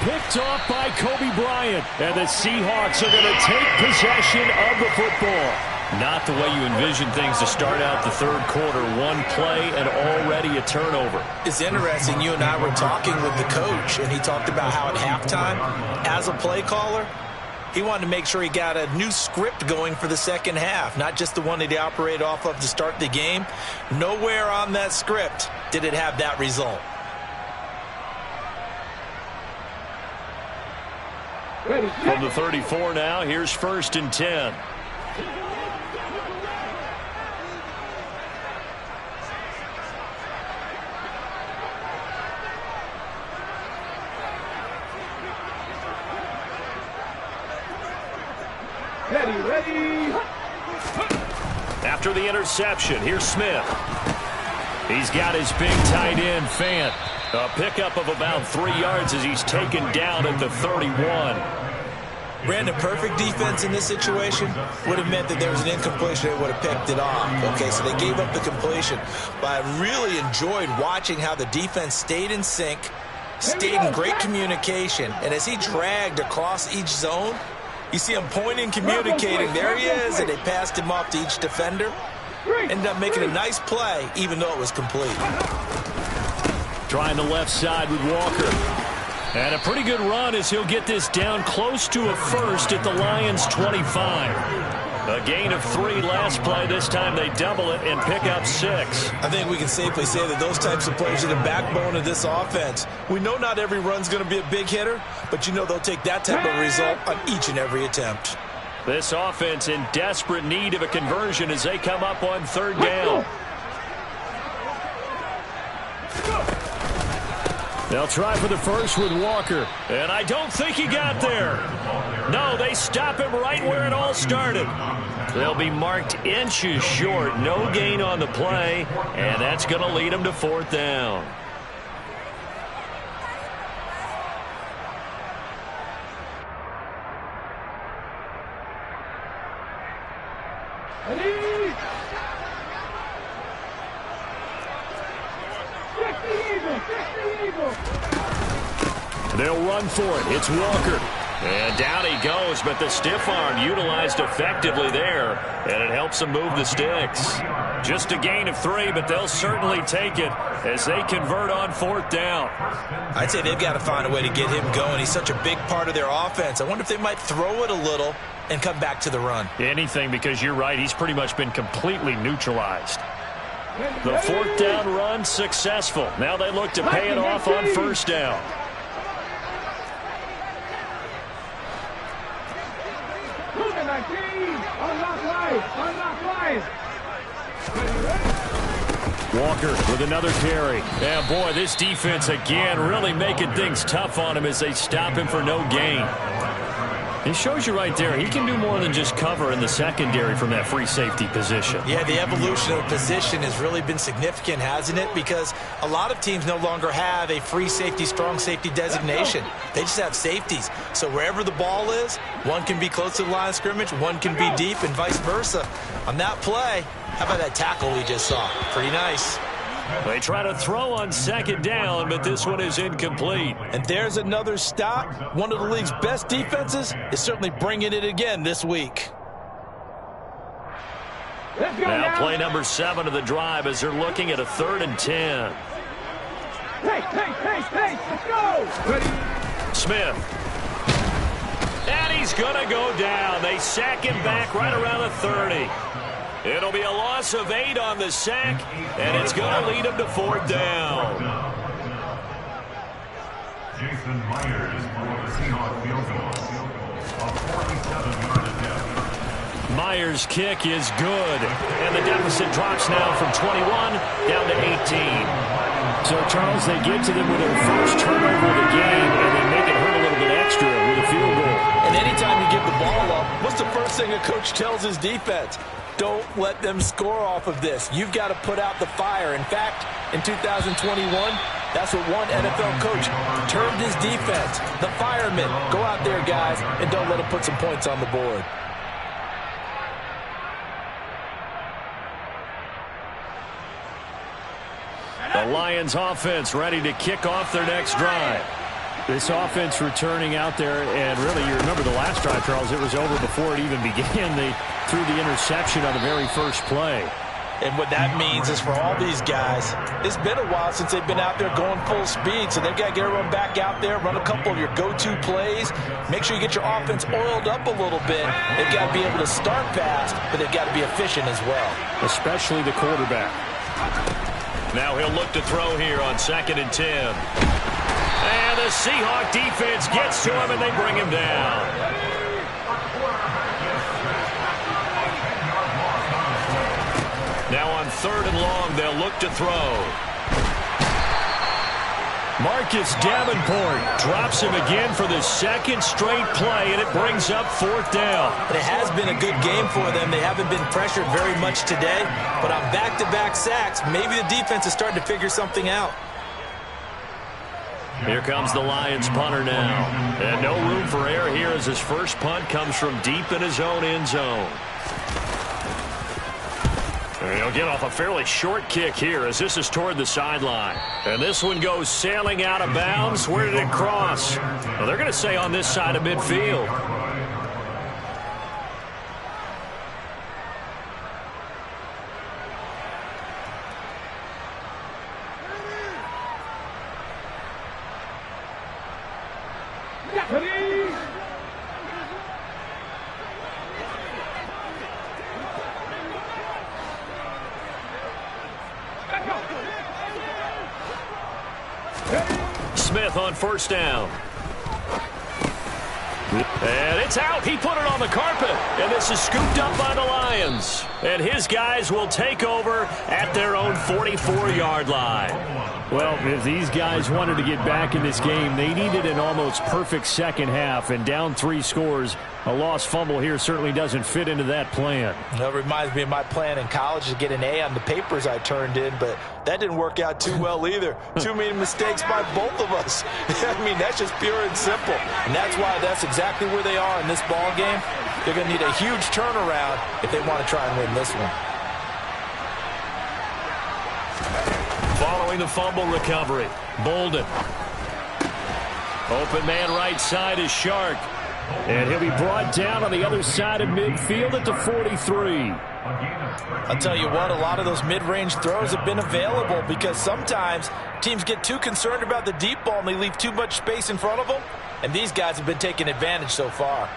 Picked off by Kobe Bryant. And the Seahawks are going to take possession of the football. Not the way you envision things to start out the third quarter. One play and already a turnover. It's interesting. You and I were talking with the coach, and he talked about how at halftime, as a play caller, he wanted to make sure he got a new script going for the second half, not just the one that he operated off of to start the game. Nowhere on that script did it have that result. From the 34 now, here's 1st and 10. After the interception, here's Smith. He's got his big tight end, Fant. A pickup of about 3 yards as he's taken down at the 31. Brandon, perfect defense in this situation would have meant that there was an incompletion. They would have picked it off. Okay, so they gave up the completion. But I really enjoyed watching how the defense stayed in sync, stayed in great communication. And as he dragged across each zone, you see him pointing, communicating. There he is, and they passed him off to each defender. Ended up making a nice play, even though it was complete. Trying the left side with Walker. And a pretty good run as he'll get this down close to a first at the Lions' 25. A gain of 3 last play. This time they double it and pick up 6. I think we can safely say that those types of plays are the backbone of this offense. We know not every run's going to be a big hitter, but you know they'll take that type of result on each and every attempt. This offense in desperate need of a conversion as they come up on 3rd down. They'll try for the first with Walker. And I don't think he got there. No, they stop him right where it all started. They'll be marked inches short. No gain on the play. And that's going to lead them to 4th down. They'll run for it. It's Walker. And down he goes, but the stiff arm utilized effectively there, and it helps them move the sticks. Just a gain of 3, but they'll certainly take it as they convert on 4th down. I'd say they've got to find a way to get him going. He's such a big part of their offense. I wonder if they might throw it a little and come back to the run. Anything, because you're right. He's pretty much been completely neutralized. The 4th down run successful. Now they look to pay it off on 1st down. Walker with another carry. And boy, this defense again really making things tough on him as they stop him for no gain. It shows you right there, he can do more than just cover in the secondary from that free safety position. Yeah, the evolution of position has really been significant, hasn't it? Because a lot of teams no longer have a free safety, strong safety designation. They just have safeties. So wherever the ball is, one can be close to the line of scrimmage, one can be deep, and vice versa. On that play, how about that tackle we just saw? Pretty nice. They try to throw on 2nd down, but this one is incomplete. And there's another stop. One of the league's best defenses is certainly bringing it again this week. Now play number 7 of the drive as they're looking at a 3rd and 10. Hey, let's go! Smith. And he's going to go down. They sack him back right around the 30. It'll be a loss of 8 on the sack, and it's going to lead him to 4th down. Jason Myers for the Seahawks field goal. A 47-yard attempt. Myers' kick is good, and the deficit drops now from 21 down to 18. So, Charles, they get to them with their first turnover of the game, and they make it hurt a little bit extra with a field goal. And anytime you give the ball up, what's the first thing a coach tells his defense? Don't let them score off of this. You've got to put out the fire. In fact, in 2021, that's what one NFL coach termed his defense. The firemen. Go out there, guys, and don't let them put some points on the board. The Lions offense ready to kick off their next drive. This offense returning out there, and really, you remember the last drive, Charles, it was over before it even began. They threw the interception on the very first play. And what that means is for all these guys, it's been a while since they've been out there going full speed, so they've got to get everyone back out there, run a couple of your go-to plays, make sure you get your offense oiled up a little bit. They've got to be able to start fast, but they've got to be efficient as well. Especially the quarterback. Now he'll look to throw here on 2nd and 10. And the Seahawk defense gets to him, and they bring him down. Now on 3rd and long, they'll look to throw. Marcus Davenport drops him again for the second straight play, and it brings up 4th down. It has been a good game for them. They haven't been pressured very much today, but on back-to-back sacks, maybe the defense is starting to figure something out. Here comes the Lions punter now. And no room for error here as his first punt comes from deep in his own end zone. And he'll get off a fairly short kick here as this is toward the sideline. And this one goes sailing out of bounds. Where did it cross? Well, they're going to say on this side of midfield. Smith on 1st down. And it's out. He put it on the carpet. And this is scooped up by the Lions. And his guys will take over at their own 44-yard line. Well, if these guys wanted to get back in this game, they needed an almost perfect second half. And down 3 scores, a lost fumble here certainly doesn't fit into that plan. That reminds me of my plan in college to get an A on the papers I turned in, but that didn't work out too well either. Too many mistakes by both of us. I mean, that's just pure and simple. And that's why that's exactly where they are in this ball game. They're going to need a huge turnaround if they want to try and win this one. Following the fumble recovery, Bolden. Open man right side is Shark. And he'll be brought down on the other side of midfield at the 43. I'll tell you what, a lot of those mid-range throws have been available because sometimes teams get too concerned about the deep ball and they leave too much space in front of them. And these guys have been taking advantage so far.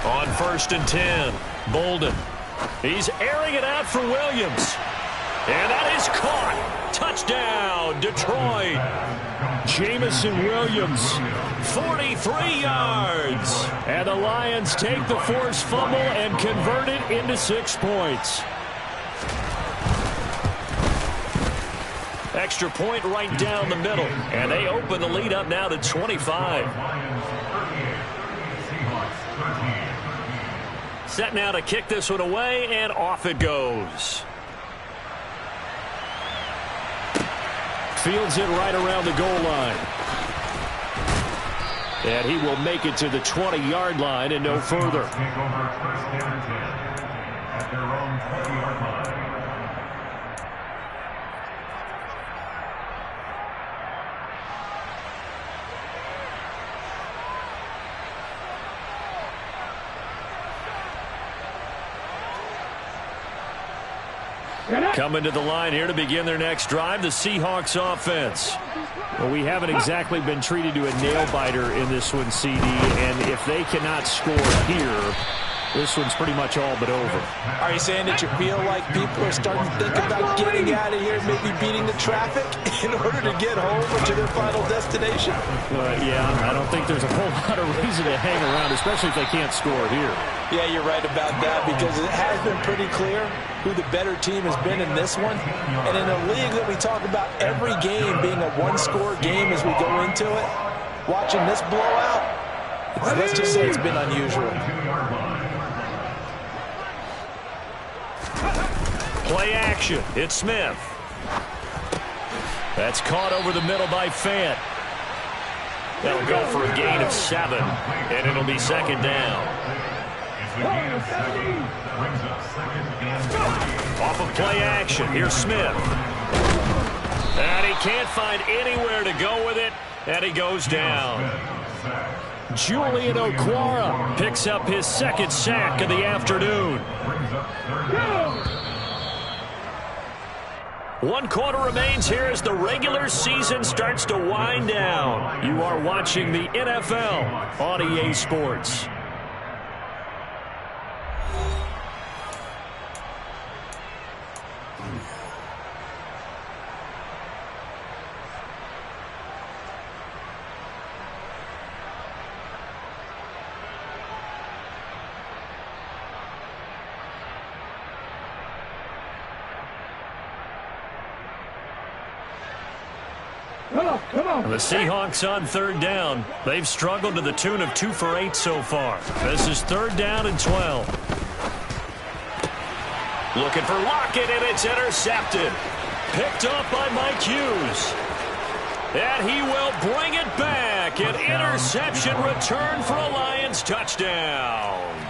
On 1st and 10, Bolden. He's airing it out for Williams. And that is caught. Touchdown, Detroit. Jamison Williams, 43 yards. And the Lions take the forced fumble and convert it into 6 points. Extra point right down the middle. And they open the lead up now to 25. Set now to kick this one away, and off it goes. Fields it right around the goal line. And he will make it to the 20-yard line and no further. Take over 1st and 10 at their own 20-yard line. Coming to the line here to begin their next drive, the Seahawks offense. Well, we haven't exactly been treated to a nail-biter in this one, CD, and if they cannot score here, this one's pretty much all but over. Are you saying that you feel like people are starting to think about getting out of here, maybe beating the traffic in order to get home or to their final destination? Yeah, I don't think there's a whole lot of reason to hang around, especially if they can't score here. Yeah, you're right about that because it has been pretty clear who the better team has been in this one. And in a league that we talk about every game being a one-score game as we go into it, watching this blowout, let's just say it's been unusual. Play action. It's Smith. That's caught over the middle by Fant. That'll go for a gain of 7, and it'll be 2nd down. Off of play action. Here's Smith. And he can't find anywhere to go with it, and he goes down. Julian Okwara picks up his 2nd sack of the afternoon. 1 quarter remains here as the regular season starts to wind down. You are watching the NFL on EA Sports. The Seahawks on third down. They've struggled to the tune of 2 for 8 so far. This is 3rd down and 12. Looking for Lockett, and it's intercepted. Picked up by Mike Hughes. And he will bring it back. An interception return for a Lions touchdown.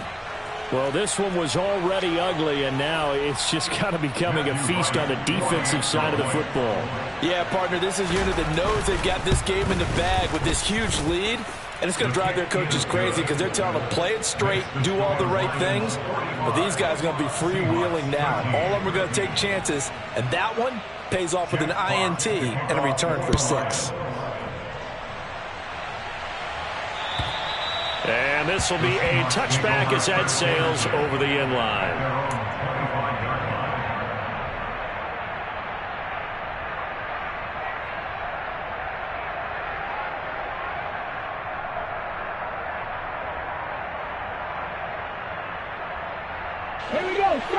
Well, this one was already ugly, and now it's just kind of becoming a feast on the defensive side of the football. Yeah, partner, this is a unit that knows they've got this game in the bag with this huge lead, and it's going to drive their coaches crazy because they're telling them play it straight, do all the right things, but these guys are going to be freewheeling now. All of them are going to take chances, and that one pays off with an INT and a return for 6. And this will be a touchback as that sails over the end line.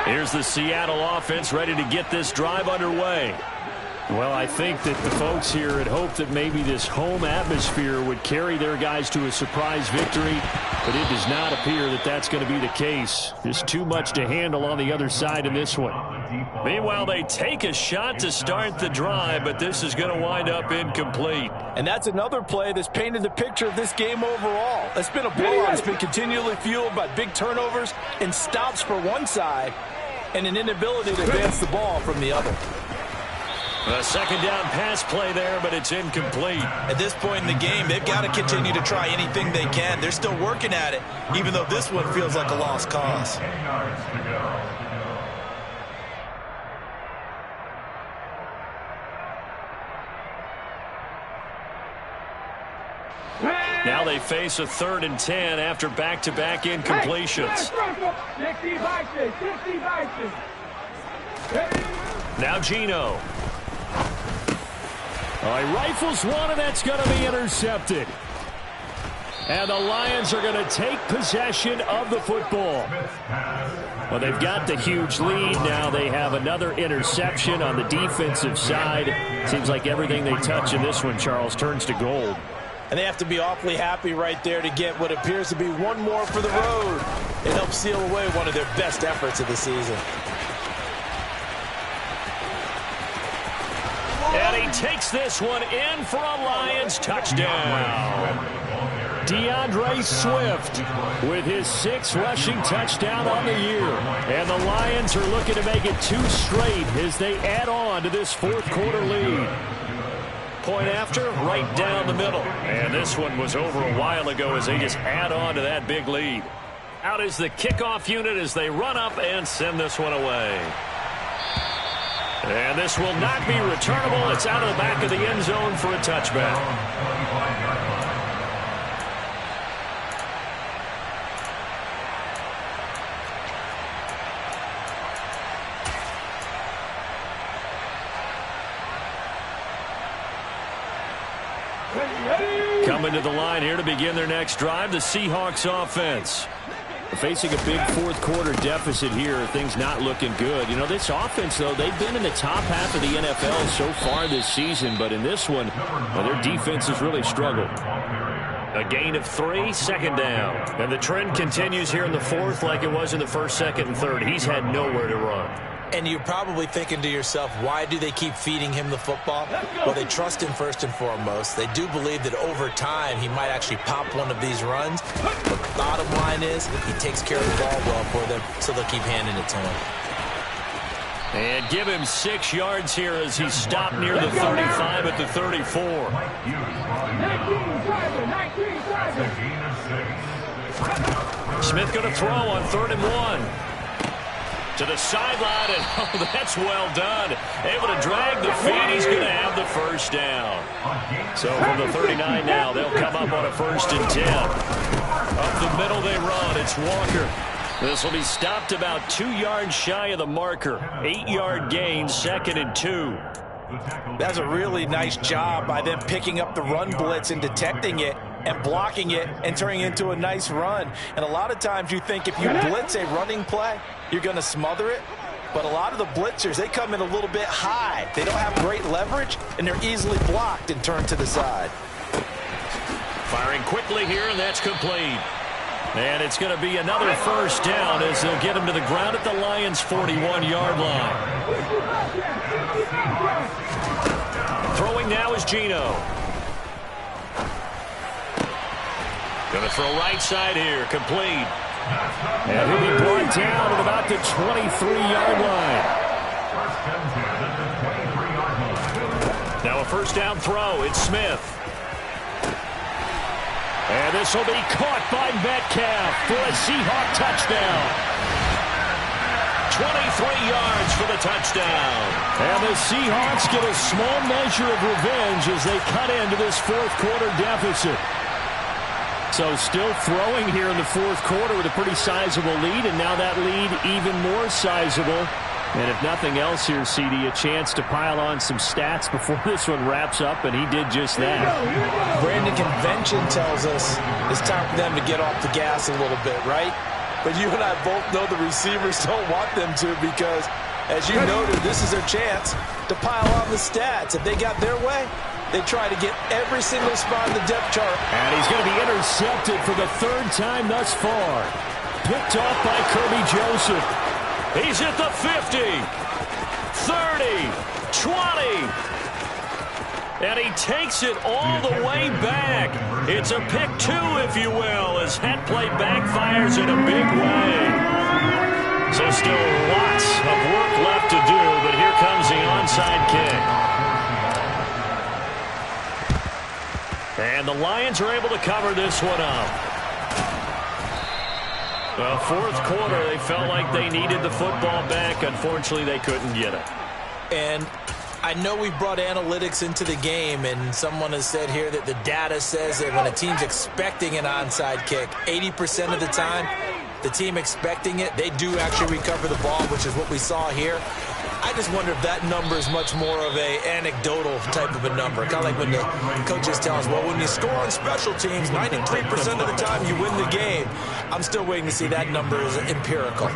Here's the Seattle offense ready to get this drive underway. Well, I think that the folks here had hoped that maybe this home atmosphere would carry their guys to a surprise victory, but it does not appear that that's going to be the case. Just too much to handle on the other side in this one. Meanwhile, they take a shot to start the drive, but this is going to wind up incomplete. And that's another play that's painted the picture of this game overall. It's been a blowout. It's been continually fueled by big turnovers and stops for one side and an inability to advance the ball from the other. A 2nd down pass play there, but it's incomplete. At this point in the game, they've got to continue to try anything they can. They're still working at it, even though this one feels like a lost cause. 10 yards to go. Now they face a 3rd and 10 after back-to-back incompletions. Now Geno. He rifles one, and that's going to be intercepted. And the Lions are going to take possession of the football. Well, they've got the huge lead. Now they have another interception on the defensive side. Seems like everything they touch in this one, Charles, turns to gold. And they have to be awfully happy right there to get what appears to be one more for the road. It helps seal away one of their best efforts of the season. And he takes this one in for a Lions touchdown. DeAndre Swift with his 6th rushing touchdown on the year. And the Lions are looking to make it 2 straight as they add on to this 4th quarter lead. Point after, right down the middle. And this one was over a while ago as they just add on to that big lead. Out is the kickoff unit as they run up and send this one away. And this will not be returnable. It's out of the back of the end zone for a touchback. Coming to the line here to begin their next drive, the Seahawks offense. Facing a big 4th quarter deficit here, things not looking good. You know, this offense, though, they've been in the top half of the NFL so far this season, but in this one, their defense has really struggled. A gain of 3, 2nd down. And the trend continues here in the 4th like it was in the 1st, 2nd, and 3rd. He's had nowhere to run. And you're probably thinking to yourself, why do they keep feeding him the football? Well, they trust him first and foremost. They do believe that over time he might actually pop one of these runs. But the bottom line is he takes care of the ball well for them, so they'll keep handing it to him. And give him 6 yards here as he's stopped near the 35 at the 34. Smith going to throw on 3rd and 1. To the sideline, and oh, that's well done. Able to drag the feet. He's going to have the 1st down. So from the 39 now, they'll come up on a 1st and 10. Up the middle they run. It's Walker. This will be stopped about 2 yards shy of the marker. 8-yard gain, 2nd and 2. That's a really nice job by them picking up the run blitz and detecting it and blocking it and turning it into a nice run. And a lot of times you think if you blitz a running play, you're going to smother it. But a lot of the blitzers, they come in a little bit high. They don't have great leverage, and they're easily blocked and turned to the side. Firing quickly here, and that's complete. And it's going to be another first down as they'll get him to the ground at the Lions' 41-yard line. Throwing now is Geno. Going to throw right side here, complete. And he'll be brought down at about the 23-yard line. Now a first down throw. It's Smith. And this will be caught by Metcalf for a Seahawk touchdown. 23 yards for the touchdown. And the Seahawks get a small measure of revenge as they cut into this fourth quarter deficit. So still throwing here in the fourth quarter with a pretty sizable lead, and now that lead even more sizable. And if nothing else here, CD, a chance to pile on some stats before this one wraps up, and he did just that. Brandon, convention tells us it's time for them to get off the gas a little bit, right? But you and I both know the receivers don't want them to because, as you noted, this is their chance to pile on the stats. If they got their way, they try to get every single spot in the depth chart. And he's going to be intercepted for the third time thus far. Picked off by Kirby Joseph. He's at the 50, 30, 20. And he takes it all the way back. It's a pick two, if you will, as that play backfires in a big way. So still lots of work left to do, but here comes the onside kick. And the Lions are able to cover this one up. Well, fourth quarter, they felt like they needed the football back. Unfortunately, they couldn't get it. And I know we brought analytics into the game, and someone has said here that the data says that when a team's expecting an onside kick, 80% of the time, the team expecting it, they do actually recover the ball, which is what we saw here. I just wonder if that number is much more of a anecdotal type of a number. Kind of like when the coaches tell us, well, when you score on special teams, 93% of the time you win the game. I'm still waiting to see that number is empirical.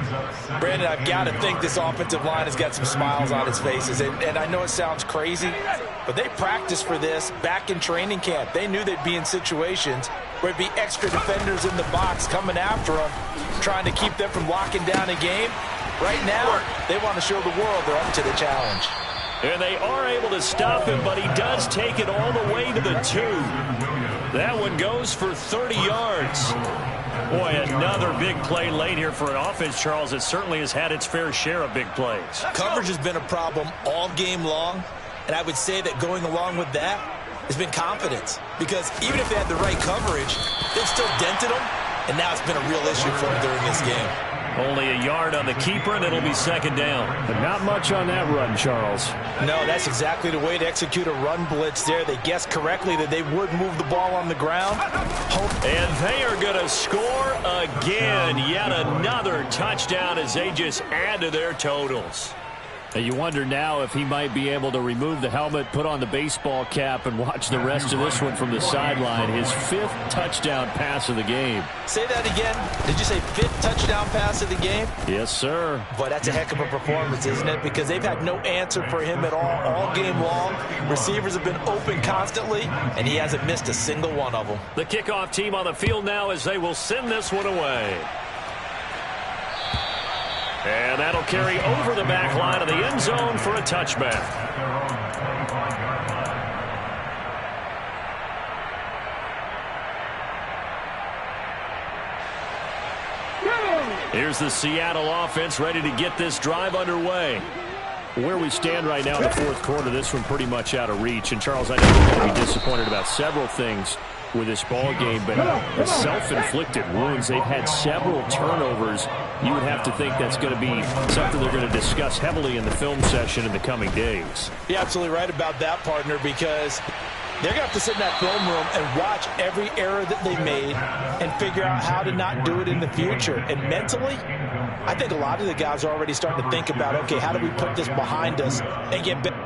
Brandon, I've got to think this offensive line has got some smiles on its faces. And I know it sounds crazy, but they practiced for this back in training camp. They knew they'd be in situations where it'd be extra defenders in the box coming after them, trying to keep them from locking down a game. Right now, they want to show the world they're up to the challenge. And they are able to stop him, but he does take it all the way to the 2. That one goes for 30 yards. Boy, another big play late here for an offense, Charles, that certainly has had its fair share of big plays. Coverage has been a problem all game long, and I would say that going along with that has been confidence. Because even if they had the right coverage, they've still dented them, and now it's been a real issue for them during this game. Only a yard on the keeper, and it'll be second down. But not much on that run, Charles. No, that's exactly the way to execute a run blitz there. They guessed correctly that they would move the ball on the ground. And they are going to score again. Yet another touchdown as they just add to their totals. And you wonder now if he might be able to remove the helmet, put on the baseball cap, and watch the rest of this one from the sideline. His 5th touchdown pass of the game. Say that again. Did you say 5th touchdown pass of the game? Yes, sir. Boy, that's a heck of a performance, isn't it? Because they've had no answer for him at all game long. Receivers have been open constantly, and he hasn't missed a single one of them. The kickoff team on the field now as they will send this one away. And that'll carry over the back line of the end zone for a touchback. Here's the Seattle offense ready to get this drive underway. Where we stand right now in the fourth quarter, this one pretty much out of reach. And, Charles, I know you're going to be disappointed about several things with this ball game, but the self-inflicted wounds, they've had several turnovers. You would have to think that's going to be something they're going to discuss heavily in the film session in the coming days. You're absolutely right about that, partner, because they're going to have to sit in that film room and watch every error that they made and figure out how to not do it in the future. And mentally, I think a lot of the guys are already starting to think about, okay, how do we put this behind us and get better?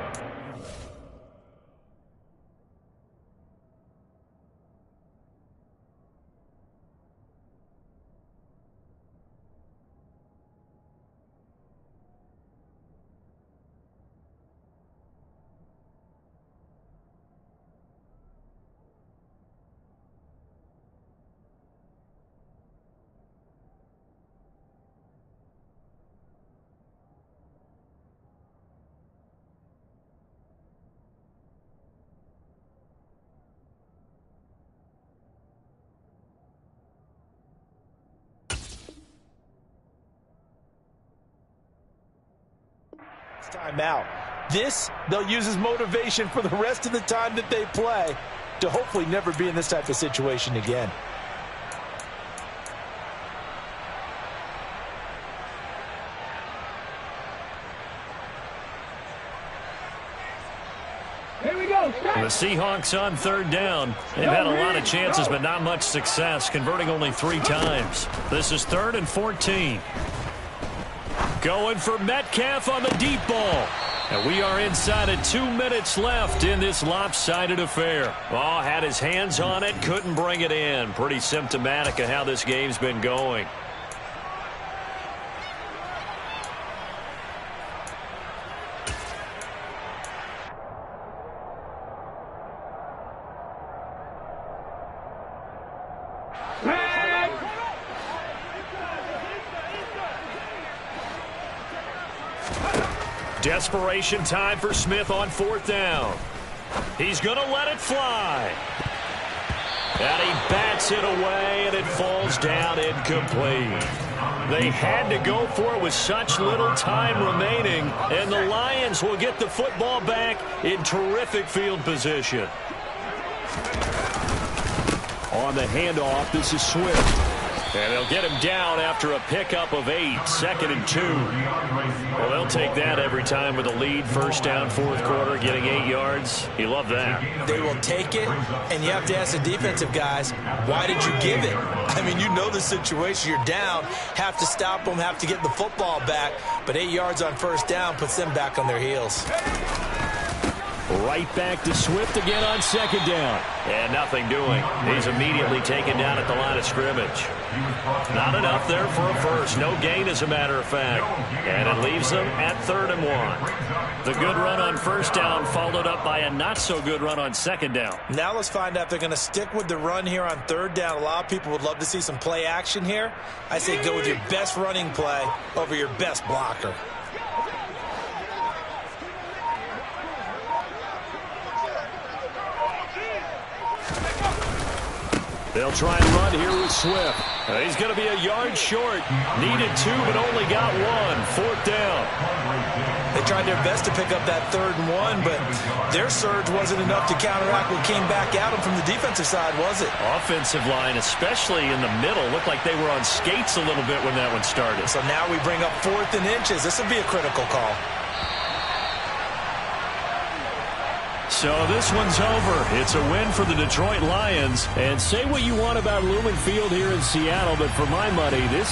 Timeout. This, they'll use as motivation for the rest of the time that they play to hopefully never be in this type of situation again. Here we go. The Seahawks on third down. They've had a lot of chances, but not much success, converting only 3 times. This is 3rd and 14. Going for Metcalf on the deep ball. And we are inside of 2 minutes left in this lopsided affair. Oh, had his hands on it, couldn't bring it in. Pretty symptomatic of how this game's been going. Desperation time for Smith on 4th down. He's going to let it fly. And he bats it away, and it falls down incomplete. They had to go for it with such little time remaining, and the Lions will get the football back in terrific field position. On the handoff, this is Swift. And they'll get him down after a pickup of 8, 2nd and 2. Well, they'll take that every time with a lead. 1st down, 4th quarter, getting 8 yards. You love that. They will take it, and you have to ask the defensive guys, why did you give it? I mean, you know the situation. You're down, have to stop them, have to get the football back. But 8 yards on 1st down puts them back on their heels. Right back to Swift again on 2nd down. And nothing doing. He's immediately taken down at the line of scrimmage. Not enough there for a first. No gain, as a matter of fact. And it leaves them at 3rd and 1. The good run on 1st down followed up by a not-so-good run on 2nd down. Now let's find out if they're going to stick with the run here on 3rd down. A lot of people would love to see some play action here. I say go with your best running play over your best blocker. They'll try and run here with Swift. He's going to be a yard short. Needed 2, but only got 1. 4th down. They tried their best to pick up that 3rd and 1, but their surge wasn't enough to counteract what came back at them from the defensive side, was it? Offensive line, especially in the middle, looked like they were on skates a little bit when that one started. So now we bring up 4th and inches. This will be a critical call. So this one's over. It's a win for the Detroit Lions. And say what you want about Lumen Field here in Seattle, but for my money, this